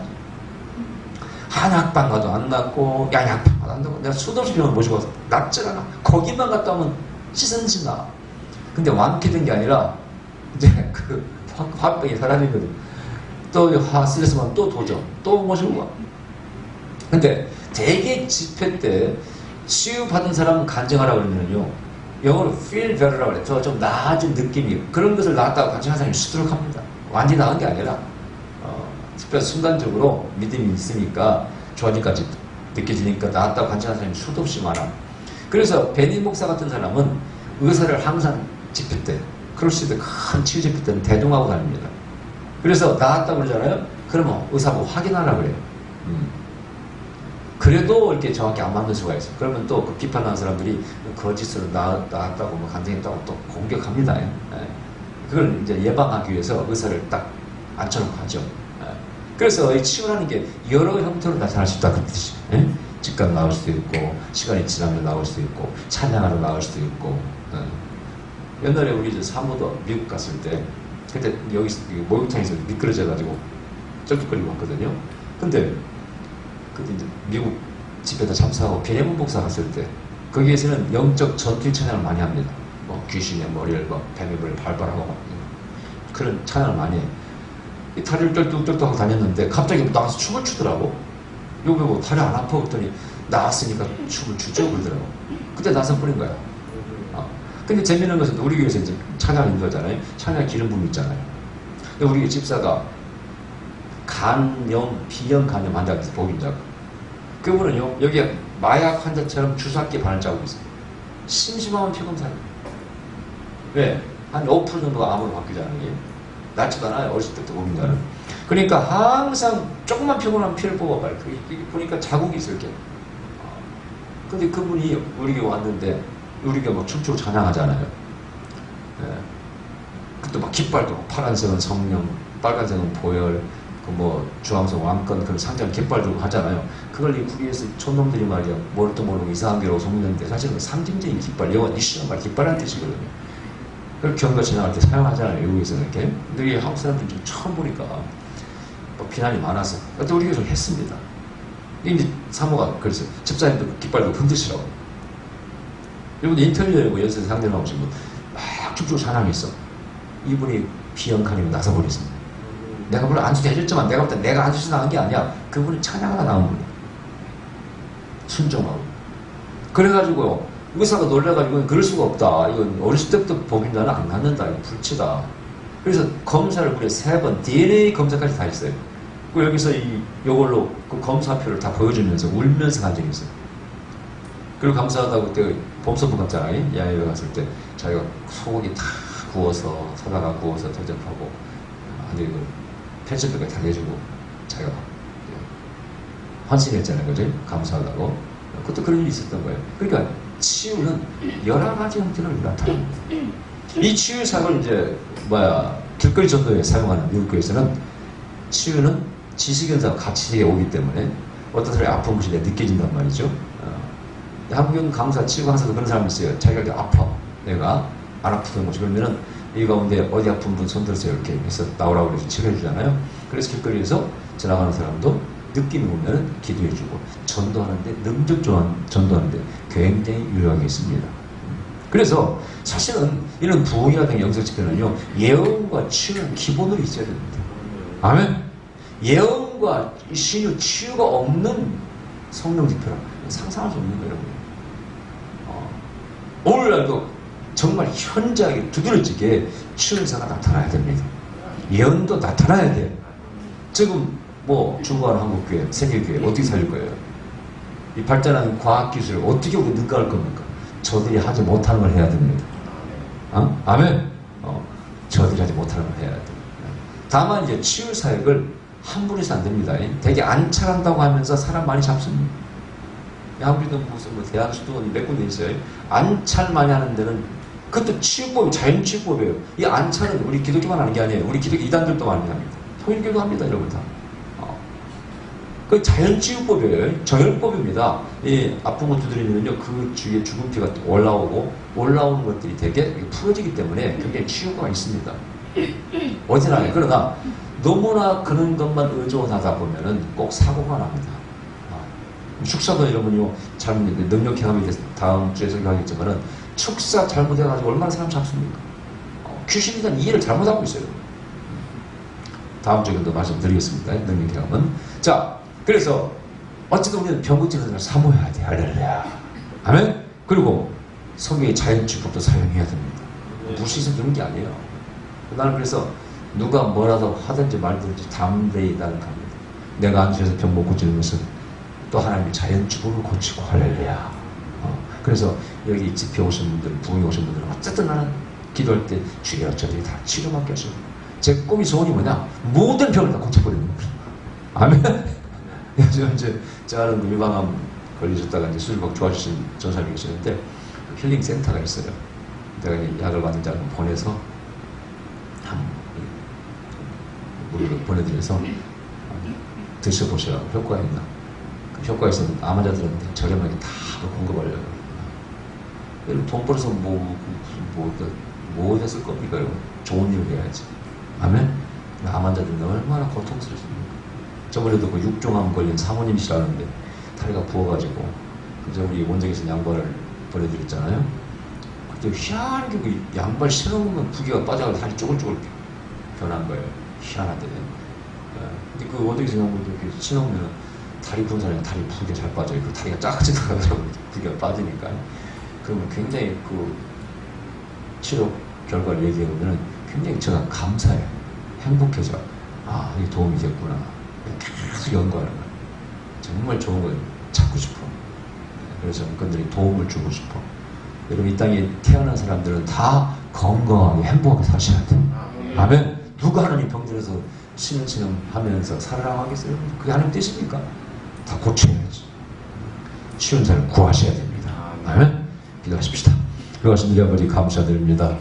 한약방 가도 안 낫고, 양약방 가도 안 낫고, 내가 수도 없이 병원 모시고 와서 낫질 않아. 거기만 갔다 오면 씻은 듯이 나. 근데 완쾌된 게 아니라, 이제 화병이 사라지거든. 또 스트레스만 또 도전, 또 모시고 와. 근데 대개 집회 때 치유받은 사람은 간증하라고 그러면요. 영어로 feel better라고 그래요. 좀 나아진 느낌이. 그런 것을 나았다고 간증하는 사람이 수두룩 합니다. 완전히 나은 게 아니라, 특별히 순간적으로 믿음이 있으니까 좋아지까지 느껴지니까 나았다고 간증하는 사람이 수도 없이 많아. 그래서 베니 목사 같은 사람은 의사를 항상 집회 때, 크루시드 큰 치유 집회 때는 대동하고 다닙니다. 그래서 나았다고 그러잖아요. 그러면 의사 보고 확인하라고 그래요. 그래도 이렇게 정확히 안 맞는 수가 있어요. 그러면 또 그 비판하는 사람들이 거짓으로 나았다고 뭐 간증했다고 또 공격합니다. 예. 그걸 이제 예방하기 위해서 의사를 딱 앉혀놓고 하죠. 예. 그래서 이 치유라는 게 여러 형태로 나타날 수 있다. 그 뜻이죠. 예? 직감 나올 수도 있고, 시간이 지나면 나올 수도 있고, 찬양하러 나올 수도 있고. 예. 옛날에 우리 이제 사모도 미국 갔을 때, 그때 여기 목욕탕에서 미끄러져가지고 쩔뚝거리고 왔거든요. 근데 그때 이제 미국 집회도 참석하고 베네몬 목사 갔을 때 거기에서는 영적 전투 찬양을 많이 합니다. 뭐 귀신의 머리를 뱀의 발발하고 막 그런 찬양을 많이 해. 다리를 쩔뚝쩔뚝 하고 다녔는데 갑자기 나와서 춤을 추더라고. 여기 뭐 다리 안 아파 그랬더니 나왔으니까 춤을 추죠 그러더라고. 그때 나서 뿌린 거야. 근데 재미있는 것은 우리 교회에서 이제 찬양을 인도하잖아요. 찬양 기름 부음 있잖아요. 근데 우리 집사가 간염, 비염 간염 환자가 있어요. 복임자가. 그분은요, 여기에 마약 환자처럼 주사기에 바늘 자국이 있어요. 심심하면 피곤 살아요. 왜? 한 5% 정도가 암으로 바뀌지 않아요. 낫지도 않아요. 어렸을 때부터 복임자는. 그러니까 항상 조금만 피곤하면 피를 뽑아봐요. 그게 보니까 자국이 있을 게. 근데 그분이 우리 교회 왔는데 우리가 막 춤추고 찬양하잖아요. 예. 그때 막 깃발도 파란색은 성령, 빨간색은 보혈, 그 뭐 주황색 왕권 그 상장 깃발 들고 하잖아요. 그걸 이 북에서 촌놈들이 말이야 뭘또 모르고 이상한 게로 속는데 사실은 그 상징적인 깃발, 영어 이슈는 말 깃발이라는 뜻이거든요. 그걸 경과 지나갈 때 사용하잖아요. 외국에서는 이렇게. 근데 이 한국 사람들이 좀 처음 보니까 뭐 비난이 많아서 그때 우리가 좀 했습니다. 이제 사모가 그랬어요. 집사님도 깃발도 흔드시라고. 여러분 인터뷰에 뭐 연세 상대 나오신 분 막 춤추고 찬양했어. 이분이 비영칸이면 나서버렸습니다. 내가 물론 안수도 해줬지만 내가 볼 때 내가 안수도 나온 게 아니야. 그분이 찬양하다 나온 분이야. 순종하고. 그래가지고 의사가 놀래가지고 그럴 수가 없다. 이건 어렸을 때부터 복인자는 안 낳는다. 이거 불치다. 그래서 검사를 무려 3번 DNA 검사까지 다 했어요. 그 여기서 요걸로 그 검사표를 다 보여주면서 울면서 간 적이 있어요. 그리고 감사하다고 그때 범서부 갔잖아요. 야외에 갔을 때 자기가 소고기 다 구워서 사다가 구워서 대접하고 아주 이거 펜션까지 다 내주고 자기가 환승했잖아요. 그죠? 감사하다고. 그것도 그런 일이 있었던 거예요. 그러니까 치유는 여러 가지 형태로 나타납니다. 이 치유 사역을 이제 길거리 전도에 사용하는 미국 교회에서는 치유는 지식연사와 같이 오기 때문에 어떤 사람이 아픈 것이 느껴진단 말이죠. 한국은 강사, 치유 강사도 그런 사람이 있어요. 자기가 이렇게 아파. 내가 안 아프던 것이 그러면은 이 가운데 어디 아픈 분 손들어서 이렇게 해서 나오라고 해서 치료해주잖아요. 그래서 길거리에서 지나가는 사람도 느낌이 오면 기도해주고 전도하는데 능력적으로 전도하는데 굉장히 유효하게 있습니다. 그래서 사실은 이런 부흥이라든가 영성 집회는요 예언과 치유는 기본으로 있어야 됩니다. 아멘. 예언과 신유 치유가 없는 성령 집회라 상상할 수 없는 거예요. 오늘날도 정말 현저하게 두드러지게 치유사가 나타나야 됩니다. 예언도 나타나야 돼요. 지금 뭐 중국하는 한국교회, 세계교회 어떻게 살릴 거예요? 이 발전한 과학기술을 어떻게 우리 능가할 겁니까? 저들이 하지 못하는 걸 해야 됩니다. 아멘? 저들이 하지 못하는 걸 해야 됩니다. 다만 이제 치유사역을 함부로 해서 안 됩니다. 되게 안찰한다고 하면서 사람 많이 잡습니다. 한국에도 무슨 대학 수도원이 몇 군데 있어요. 안찰 많이 하는 데는 그것도 치유법이 자연치유법이에요. 이 안찰은 우리 기독교만 하는 게 아니에요. 우리 기독교 이단들도 많이 합니다. 통일교도 합니다. 여러분 다. 그 자연치유법이에요. 정열법입니다. 이 아픈 것 두드리면요 그 주위에 죽은 피가 올라오고 올라오는 것들이 되게 풀어지기 때문에 굉장히 치유가 있습니다. 어디나. 그러나 너무나 그런 것만 의존하다 보면은 꼭 사고가 납니다. 축사도 여러분요 잘못 능력행함에 대해서 다음 주에 설명하겠지만은 축사 잘못해가지고 얼마나 사람 잡습니까? 귀신에 대한 이해를 잘못하고 있어요. 다음 주에 더 말씀드리겠습니다. 능력행함은. 자, 그래서 어쨌든 우리는 병고치는 걸 사모해야 돼. 할렐루야. 아멘? 그리고 성경의 자연치유법도 사용해야 됩니다. 무시해서 그런 게 아니에요. 나는 그래서 누가 뭐라도 하든지 말든지 담대히 나는 갑니다. 내가 안수해서 병 못 고치는 것은 또 하나님의 자연치유법을 고치고 할렐루야. 그래서 여기 집회 오신 분들, 부흥에 오신 분들은 어쨌든 나는 기도할 때 주여 저들이 다 치료받게 하시고 제 꿈이 소원이 뭐냐? 모든 병을 다 고쳐버리는 겁니다. 아멘? 요즘 이제 저는 유방암 걸리셨다가 이제 수술받고 좋아지신 전사님이 계시는데 힐링 센터가 있어요. 내가 약을 받은 자를 보내서 우리를 보내드려서 드셔보시라고 효과가 있나? 그 효과가 있어서 암 환자들은 저렴하게 다 공급하려고. 돈 벌어서 뭐 됐을 겁니까? 좋은 일을 해야지. 아멘? 암 환자들은 얼마나 고통스럽습니까? 저번에도 그 육종암 걸린 사모님이시라는데 다리가 부어가지고 그저 우리 원정에서 양발을 보내드렸잖아요. 그때 희한하게 그 양발 신어보면 부기가 빠져가지고 다리 쪼글쪼글 변한 거예요. 희한하대. 근데 그 원정에서 양발도 이렇게 신어보면 다리 부은 사람이 다리 부기가 잘 빠져요. 그 다리가 작아지더라고요. 부기가 빠지니까. 그러면 굉장히 그 치료 결과를 얘기해보면 굉장히 제가 감사해요. 행복해져. 아, 이게 도움이 됐구나. 계속 연구하는 거예요. 정말 좋은 걸 찾고 싶어. 그래서 그들이 도움을 주고 싶어. 여러분 이 땅에 태어난 사람들은 다 건강하게 행복하게 사셔야 돼. 아멘. 누가 하나님 병들어서 신음신음 하면서 살아라고 하겠어요? 그게 하나님 뜻입니까? 다 고쳐야지. 치유자를 구하셔야 됩니다. 아멘. 기도하십시다. 그것은 우리 아버지 감사드립니다.